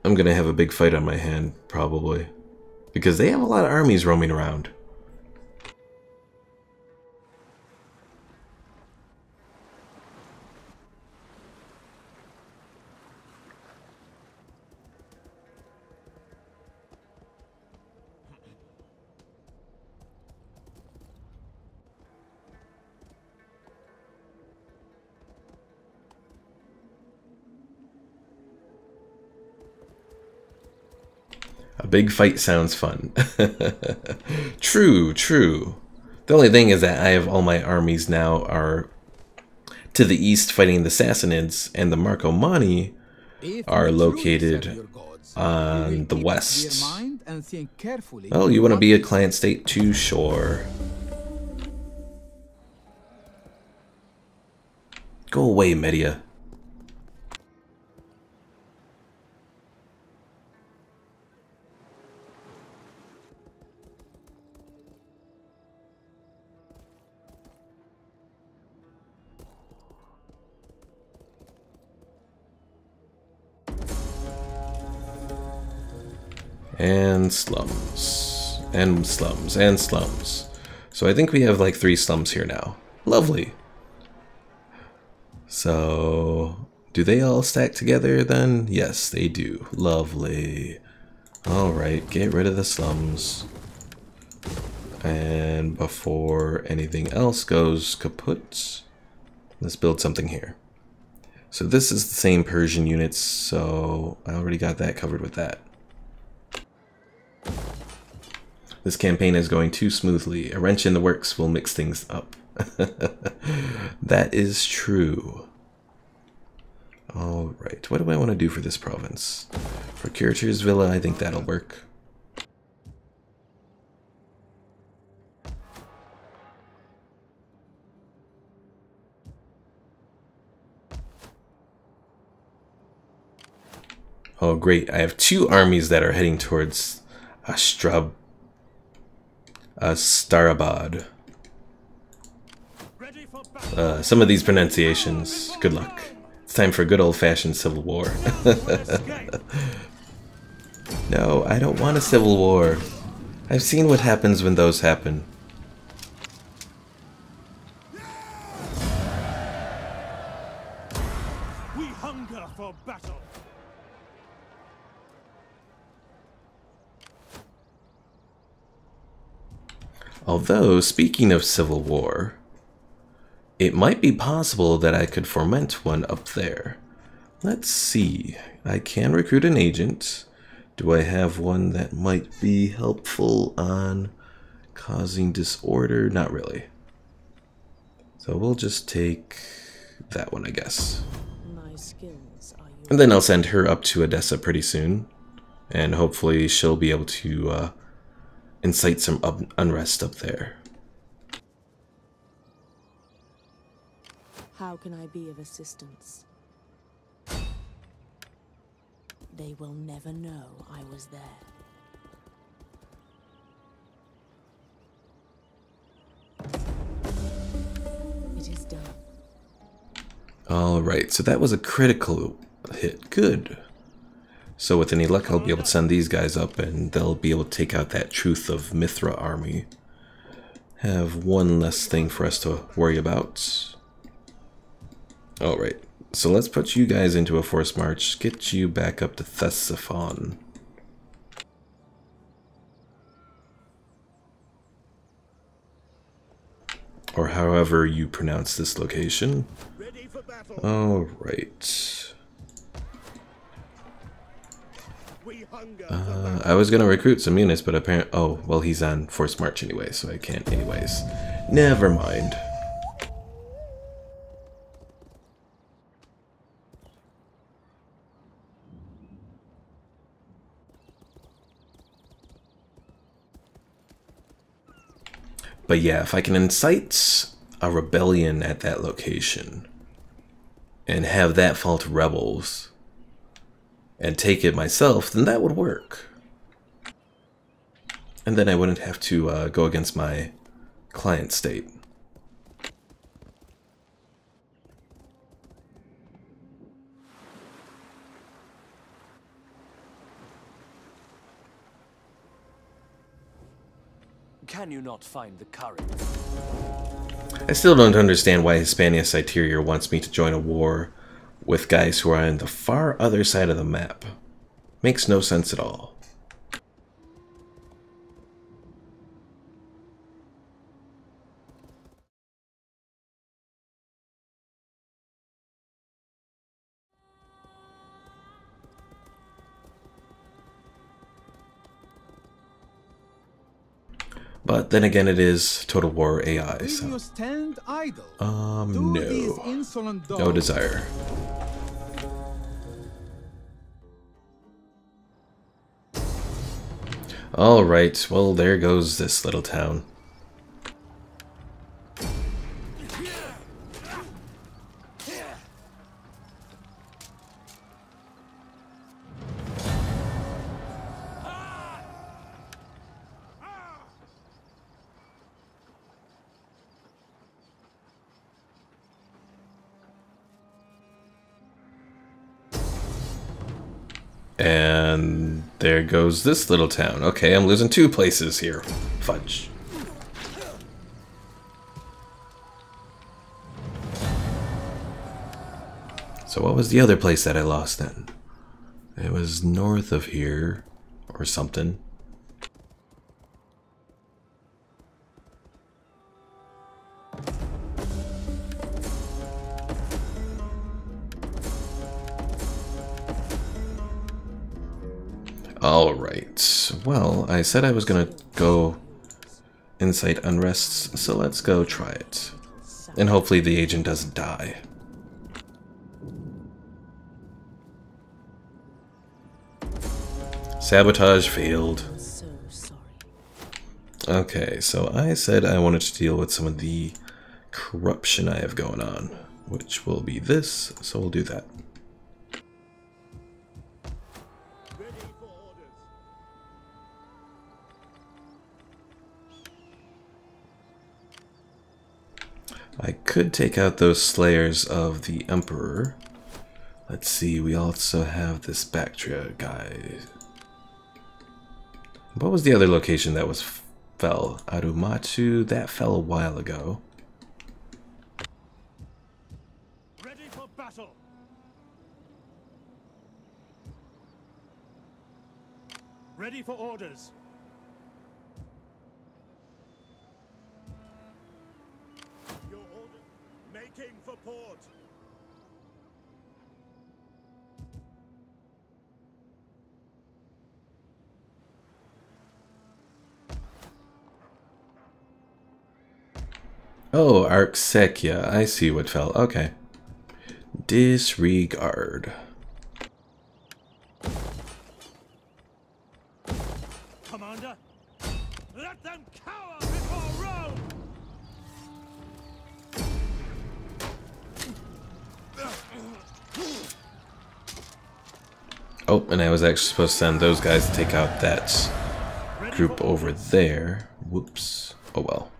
I'm gonna have a big fight on my hand, probably, because they have a lot of armies roaming around. A big fight sounds fun. True, true. The only thing is that I have all my armies now are to the east fighting the Sassanids, and the Marcomanni are located on the west. Well, you want to be a client state too, sure. Go away, Media. And slums. And slums. And slums. So I think we have like 3 slums here now. Lovely. So, do they all stack together then? Yes, they do. Lovely. Alright, get rid of the slums. And before anything else goes kaput, let's build something here. So this is the same Persian units, so I already got that covered with that. This campaign is going too smoothly. A wrench in the works will mix things up. That is true. Alright, what do I want to do for this province? For Curator's Villa, I think that'll work. Oh great, I have two armies that are heading towards Starabad. Some of these pronunciations, good luck. It's time for a good old-fashioned civil war. No, I don't want a civil war. I've seen what happens when those happen. We hunger for battle. Although, speaking of civil war, it might be possible that I could foment one up there. Let's see. I can recruit an agent. Do I have one that might be helpful on causing disorder? Not really. So we'll just take that one, I guess. My skills are And then I'll send her up to Edessa pretty soon. And hopefully she'll be able to incite some unrest up there. How can I be of assistance? They will never know I was there. It is done. Alright, so that was a critical hit. Good. So with any luck, I'll be able to send these guys up and they'll be able to take out that Truth of Mithra army. Have one less thing for us to worry about. Alright, so let's put you guys into a forced march. Get you back up to Ctesiphon. Or however you pronounce this location. Alright. I was gonna recruit some units, but apparently... Oh, well, he's on forced march anyway, so I can't anyways. Never mind. But yeah, if I can incite a rebellion at that location and have that fall to rebels and take it myself, then that would work. And then I wouldn't have to go against my client state. Can you not find the courage? I still don't understand why Hispania Citerior wants me to join a war with guys who are on the far other side of the map. Makes no sense at all. But then again, it is Total War AI, so... Will you stand idle? No. No desire. Alright, well, there goes this little town. And there goes this little town. Okay, I'm losing 2 places here. Fudge. So what was the other place that I lost then? It was north of here, or something. Alright, well, I said I was gonna go incite unrest, so let's go try it. And hopefully the agent doesn't die. Sabotage failed. I'm so sorry. Okay, so I said I wanted to deal with some of the corruption I have going on, which will be this, so we'll do that. Ready for orders. I could take out those slayers of the Emperor. Let's see, we also have this Bactria guy. What was the other location that was fell? Arumatu, that fell a while ago. Ready for battle. Ready for orders. Your order. Making for port. Oh, Arxekia, I see what fell. Okay. Disregard. Commander, let them cower before Rome! Oh, and I was actually supposed to send those guys to take out that group over there. Whoops. Oh well.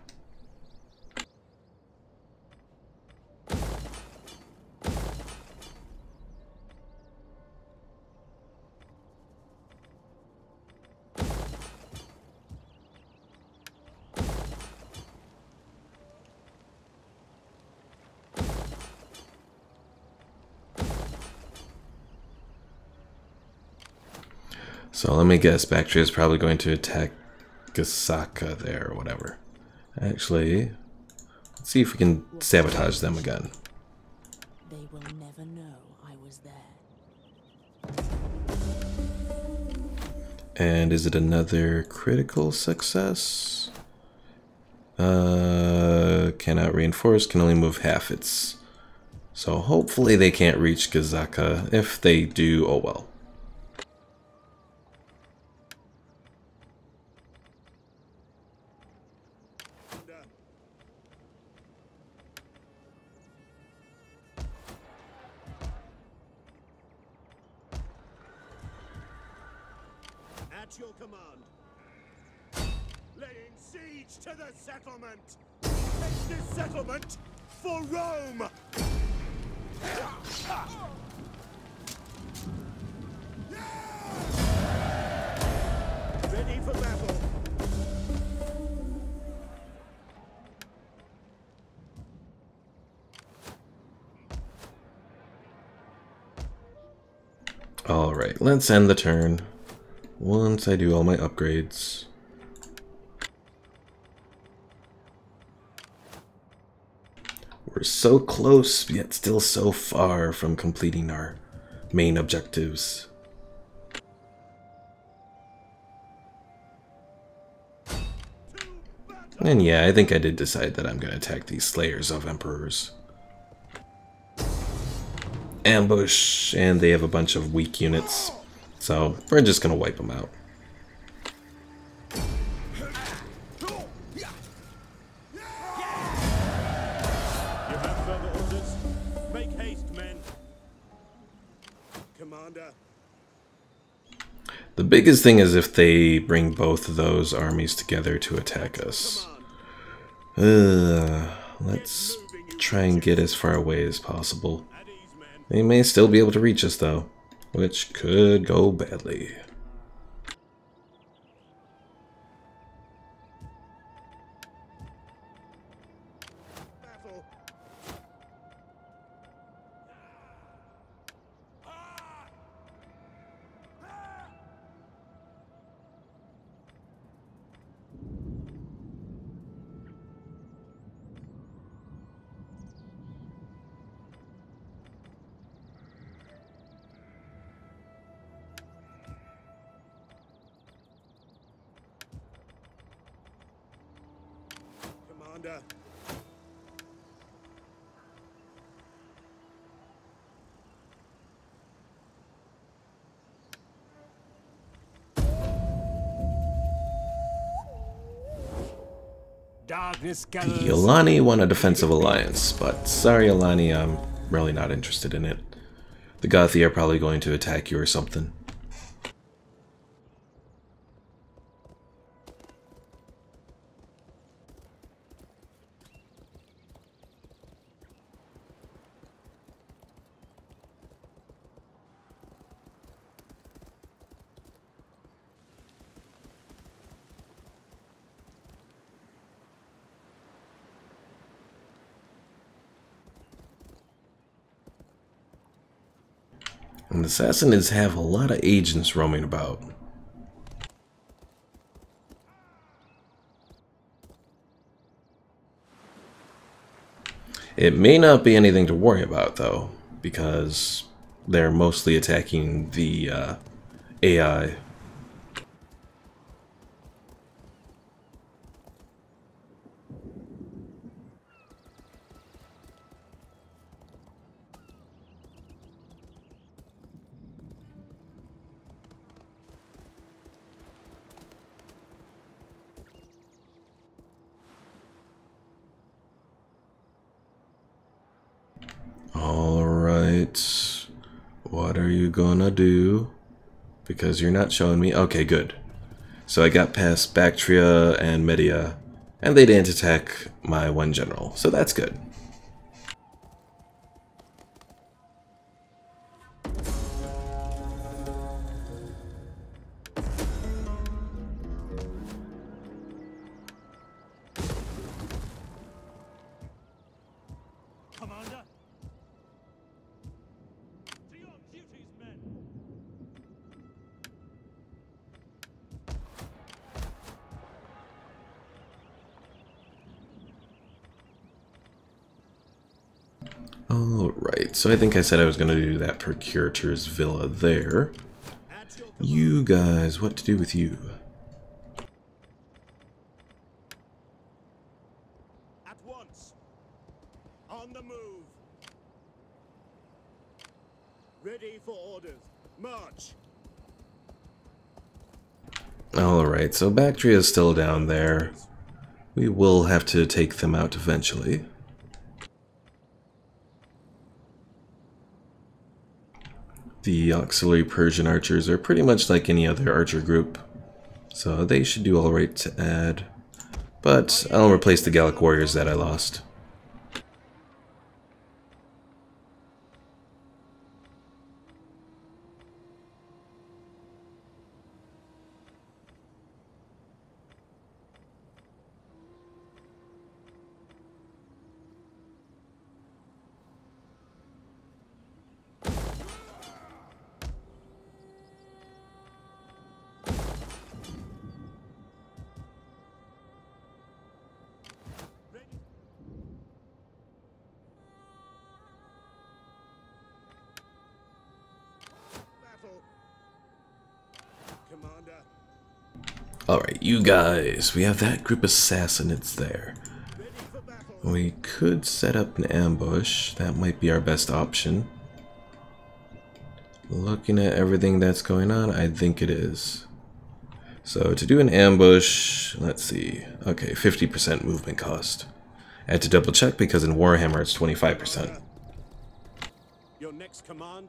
So let me guess, Bactria is probably going to attack Gasaka there or whatever. Actually, let's see if we can sabotage them again. They will never know I was there. And is it another critical success? Cannot reinforce, can only move half its. So hopefully they can't reach Gazaka. If they do, oh well. At your command. Laying siege to the settlement. Take this settlement for Rome. Ready for battle. Alright, let's end the turn. Once I do all my upgrades. We're so close, yet still so far from completing our main objectives. And yeah, I think I did decide that I'm going to attack these Slayers of Emperors. Ambush, and they have a bunch of weak units. So, we're just going to wipe them out. You have further orders? Make haste, men. Commander. The biggest thing is if they bring both of those armies together to attack us. Let's try and get as far away as possible. At ease, men. They may still be able to reach us though, which could go badly. Battle. Commander. Darkness The gathers. Alani want a defensive alliance, but sorry Alani, I'm really not interested in it. The Guffey are probably going to attack you or something. And the Sassanids have a lot of agents roaming about. It may not be anything to worry about, though, because they're mostly attacking the AI. Alright, what are you gonna do? Because you're not showing me. Okay, good. So I got past Bactria and Media, and they didn't attack my one general, so that's good. Commander? To your duties, men! Alright, so I think I said I was going to do that Procurator's Villa there. You guys, what to do with you? At once. On the move. Ready for orders. March. Alright, so Bactria is still down there. We will have to take them out eventually. The auxiliary Persian archers are pretty much like any other archer group, so they should do alright to add. But I'll replace the Gallic warriors that I lost. Commander. Alright, you guys, we have that group of Sassanids there. We could set up an ambush. That might be our best option. Looking at everything that's going on, I think it is. So to do an ambush, let's see. Okay, 50% movement cost. I had to double check because in Warhammer it's 25%. Your next command?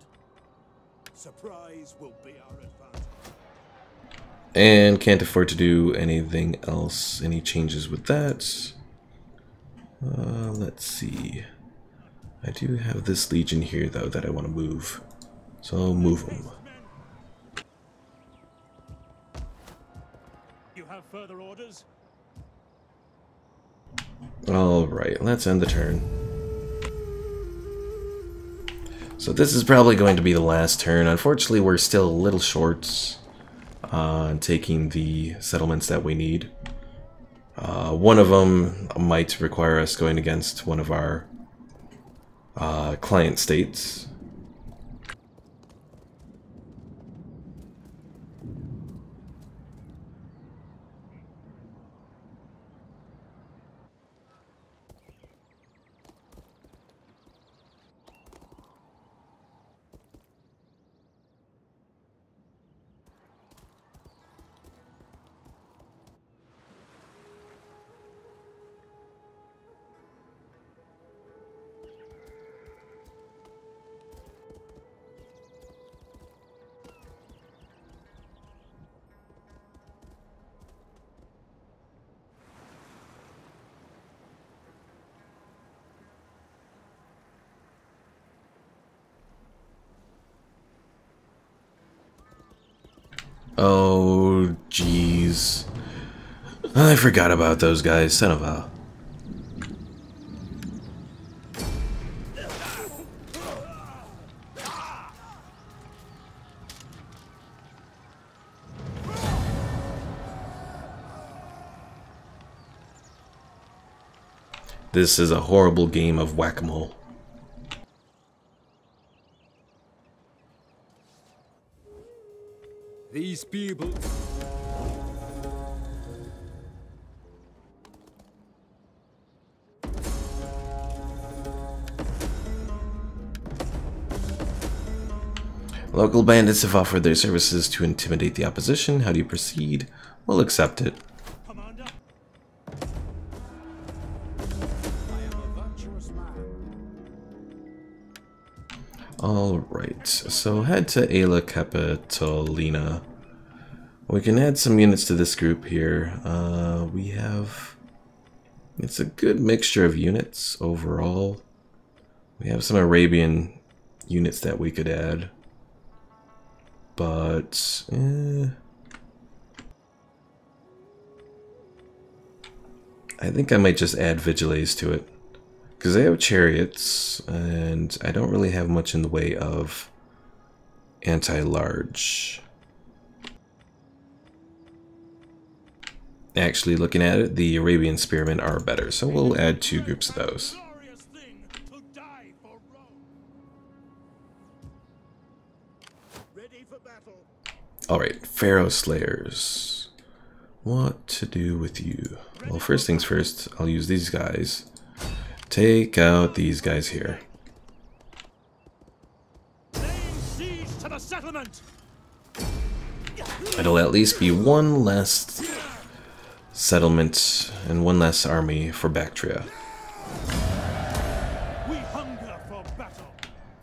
Surprise will be our advantage. And can't afford to do anything else, any changes with that. Let's see. I do have this legion here though that I want to move. So I'll move them. You have further orders? Alright, let's end the turn. So this is probably going to be the last turn. Unfortunately, we're still a little short on taking the settlements that we need. One of them might require us going against one of our client states. Oh, jeez. I forgot about those guys, son of a... This is a horrible game of whack-a-mole. These people... Local bandits have offered their services to intimidate the opposition. How do you proceed? We'll accept it. Commander, I am a virtuous man. Alright, so head to Aela Capitolina. We can add some units to this group here. We have... It's a good mixture of units overall. We have some Arabian units that we could add. But... I think I might just add Vigiles to it. Because they have chariots, and I don't really have much in the way of anti-large. Actually, looking at it, the Arabian spearmen are better, so we'll add 2 groups of those. glorious thing to die for Rome. Ready for battle. Alright, Fairest Layers. What to do with you? Well, first things first, I'll use these guys. Take out these guys here. Laying siege to the settlement. It'll at least be one less settlement and one less army for Bactria. We hunger for battle.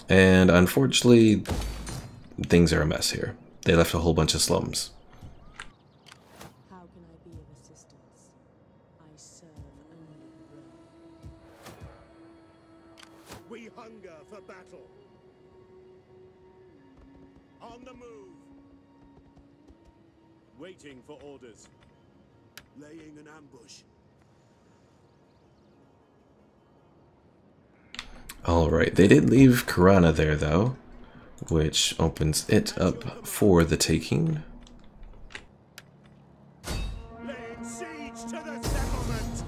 And unfortunately, things are a mess here. They left a whole bunch of slums. How can I be of assistance? I serve only Rome. We hunger for battle. On the move. Waiting for orders. Laying an ambush. Alright, they did leave Karana there though, which opens it up for the taking. Laying siege to the settlement.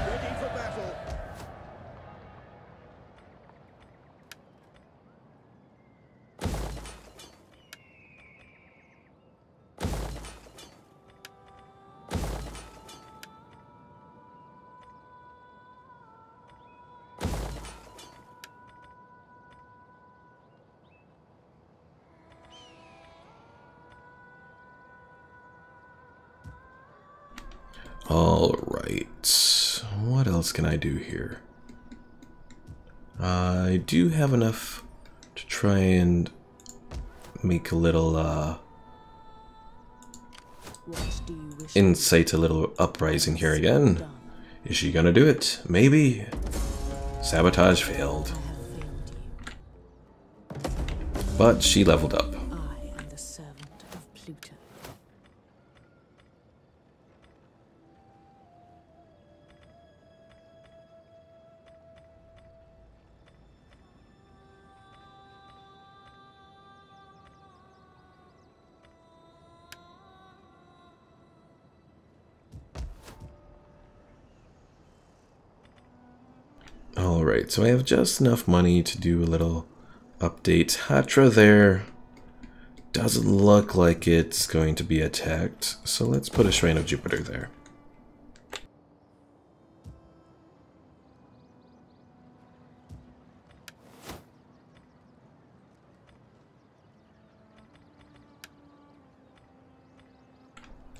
Ready for battle. Alright, what else can I do here? I do have enough to try and make a little, What do you wish? incite a little uprising here again. Done. Is she gonna do it? Maybe. Sabotage failed. I have failed you. But she leveled up. I am the servant of Pluto. Alright, so I have just enough money to do a little update. Hatra there doesn't look like it's going to be attacked, so let's put a Shrine of Jupiter there.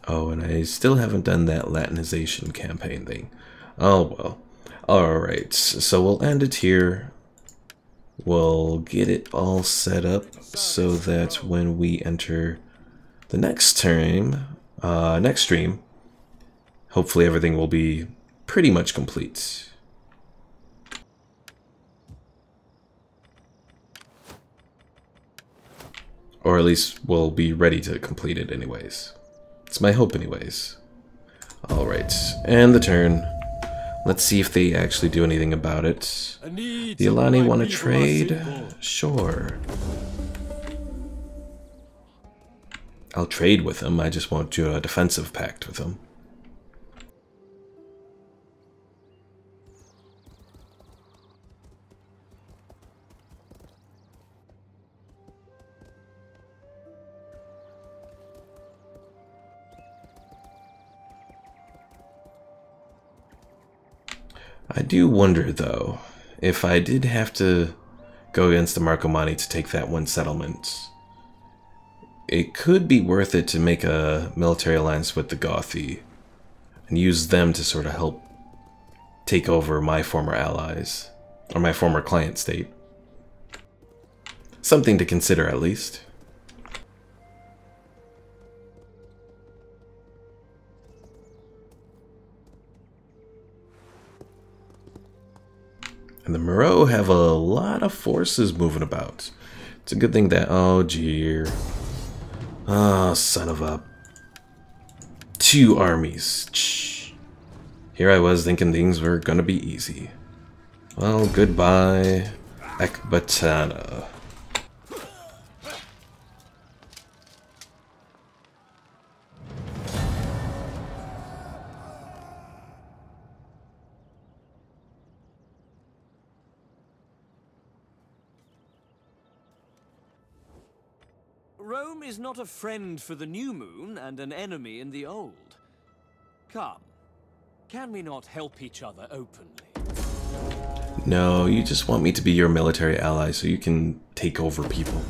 Oh, and I still haven't done that Latinization campaign thing. Oh well. Alright, so we'll end it here. We'll get it all set up so that when we enter the next stream, hopefully everything will be pretty much complete. Or at least we'll be ready to complete it anyways. It's my hope anyways. Alright, and the turn. Let's see if they actually do anything about it. The Alani want to trade? Sure. I'll trade with them, I just won't do a defensive pact with them. I do wonder, though, if I did have to go against the Marcomanni to take that one settlement, it could be worth it to make a military alliance with the Guffey and use them to sort of help take over my former allies, or my former client state. Something to consider, at least. And the Moreau have a lot of forces moving about. It's a good thing that... Oh, jeer. Oh, son of a... 2 armies. Shh. Here I was thinking things were gonna be easy. Well, goodbye, Ecbatana. Rome is not a friend for the new moon and an enemy in the old. Come, can we not help each other openly? No, you just want me to be your military ally so you can take over people.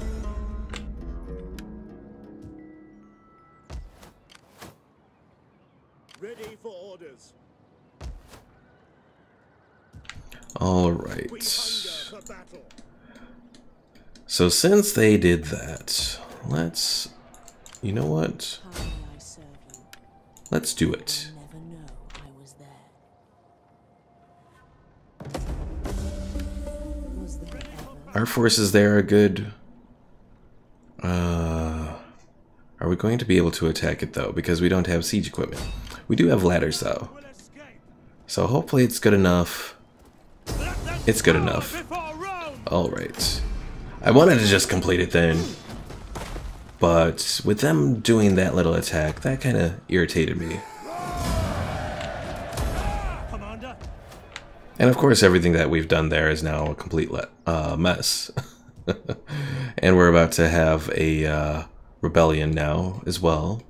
Ready for orders. All We right. hunger for battle. So since they did that, let's... You know what? How may I serve you? Let's do it. You'll never know I was there. Was there ever? Our forces there are good. Are we going to be able to attack it though? Because we don't have siege equipment. We do have ladders though. Will escape. So hopefully it's good enough. Let them It's good bow enough. before Rome. Alright. I wanted to just complete it then. But with them doing that little attack, that kind of irritated me. Commander. And of course everything that we've done there is now a complete mess. And we're about to have a rebellion now as well.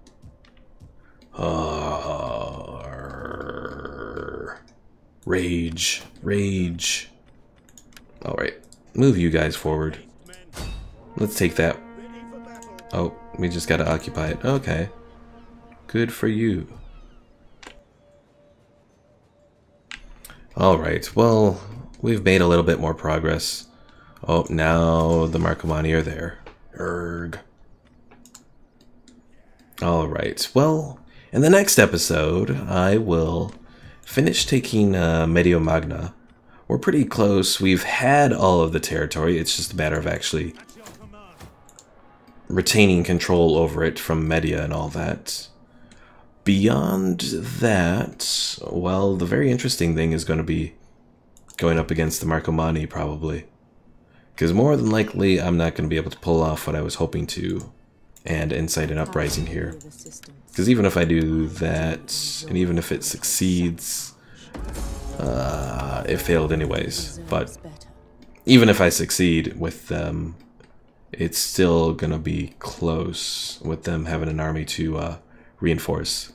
Rage. Rage. Alright. Move you guys forward. Let's take that. Ready for battle. Oh, we just gotta occupy it. Okay. Good for you. Alright, well, we've made a little bit more progress. Oh, now the Marcomanni are there. Erg. Alright, well, in the next episode, I will finish taking Medio Magna. We're pretty close. We've had all of the territory. It's just a matter of actually At your command. retaining control over it from Media and all that. Beyond that, well, the very interesting thing is going to be going up against the Marcomanni, probably. Because more than likely, I'm not going to be able to pull off what I was hoping to and incite an uprising here. With assistance. Because even if I do that, and even if it succeeds, it failed anyways. But Deserves better. even if I succeed with them, it's still gonna be close with them having an army to reinforce.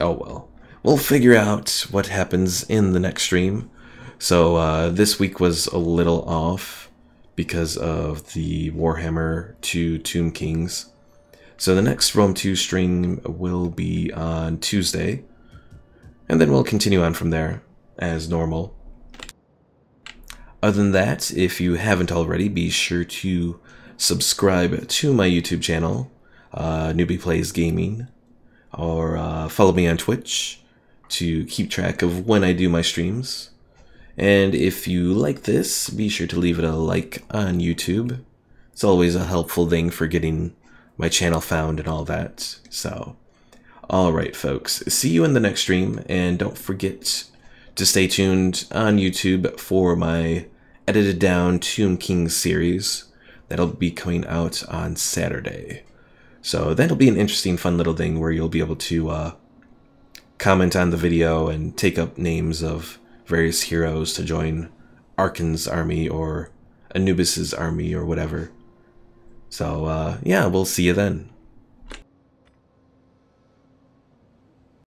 Oh well. We'll figure out what happens in the next stream. So this week was a little off because of the Warhammer 2 Tomb Kings. So the next Rome 2 stream will be on Tuesday. And then we'll continue on from there as normal. Other than that, if you haven't already, be sure to subscribe to my YouTube channel, Newbie Plays Gaming, or follow me on Twitch to keep track of when I do my streams. And if you like this, be sure to leave it a like on YouTube. It's always a helpful thing for getting my channel found and all that. So, alright folks, see you in the next stream, and don't forget to stay tuned on YouTube for my edited down Tomb King series. That'll be coming out on Saturday. So that'll be an interesting, fun little thing where you'll be able to comment on the video and take up names of various heroes to join Arkan's army or Anubis's army or whatever. So yeah, we'll see you then.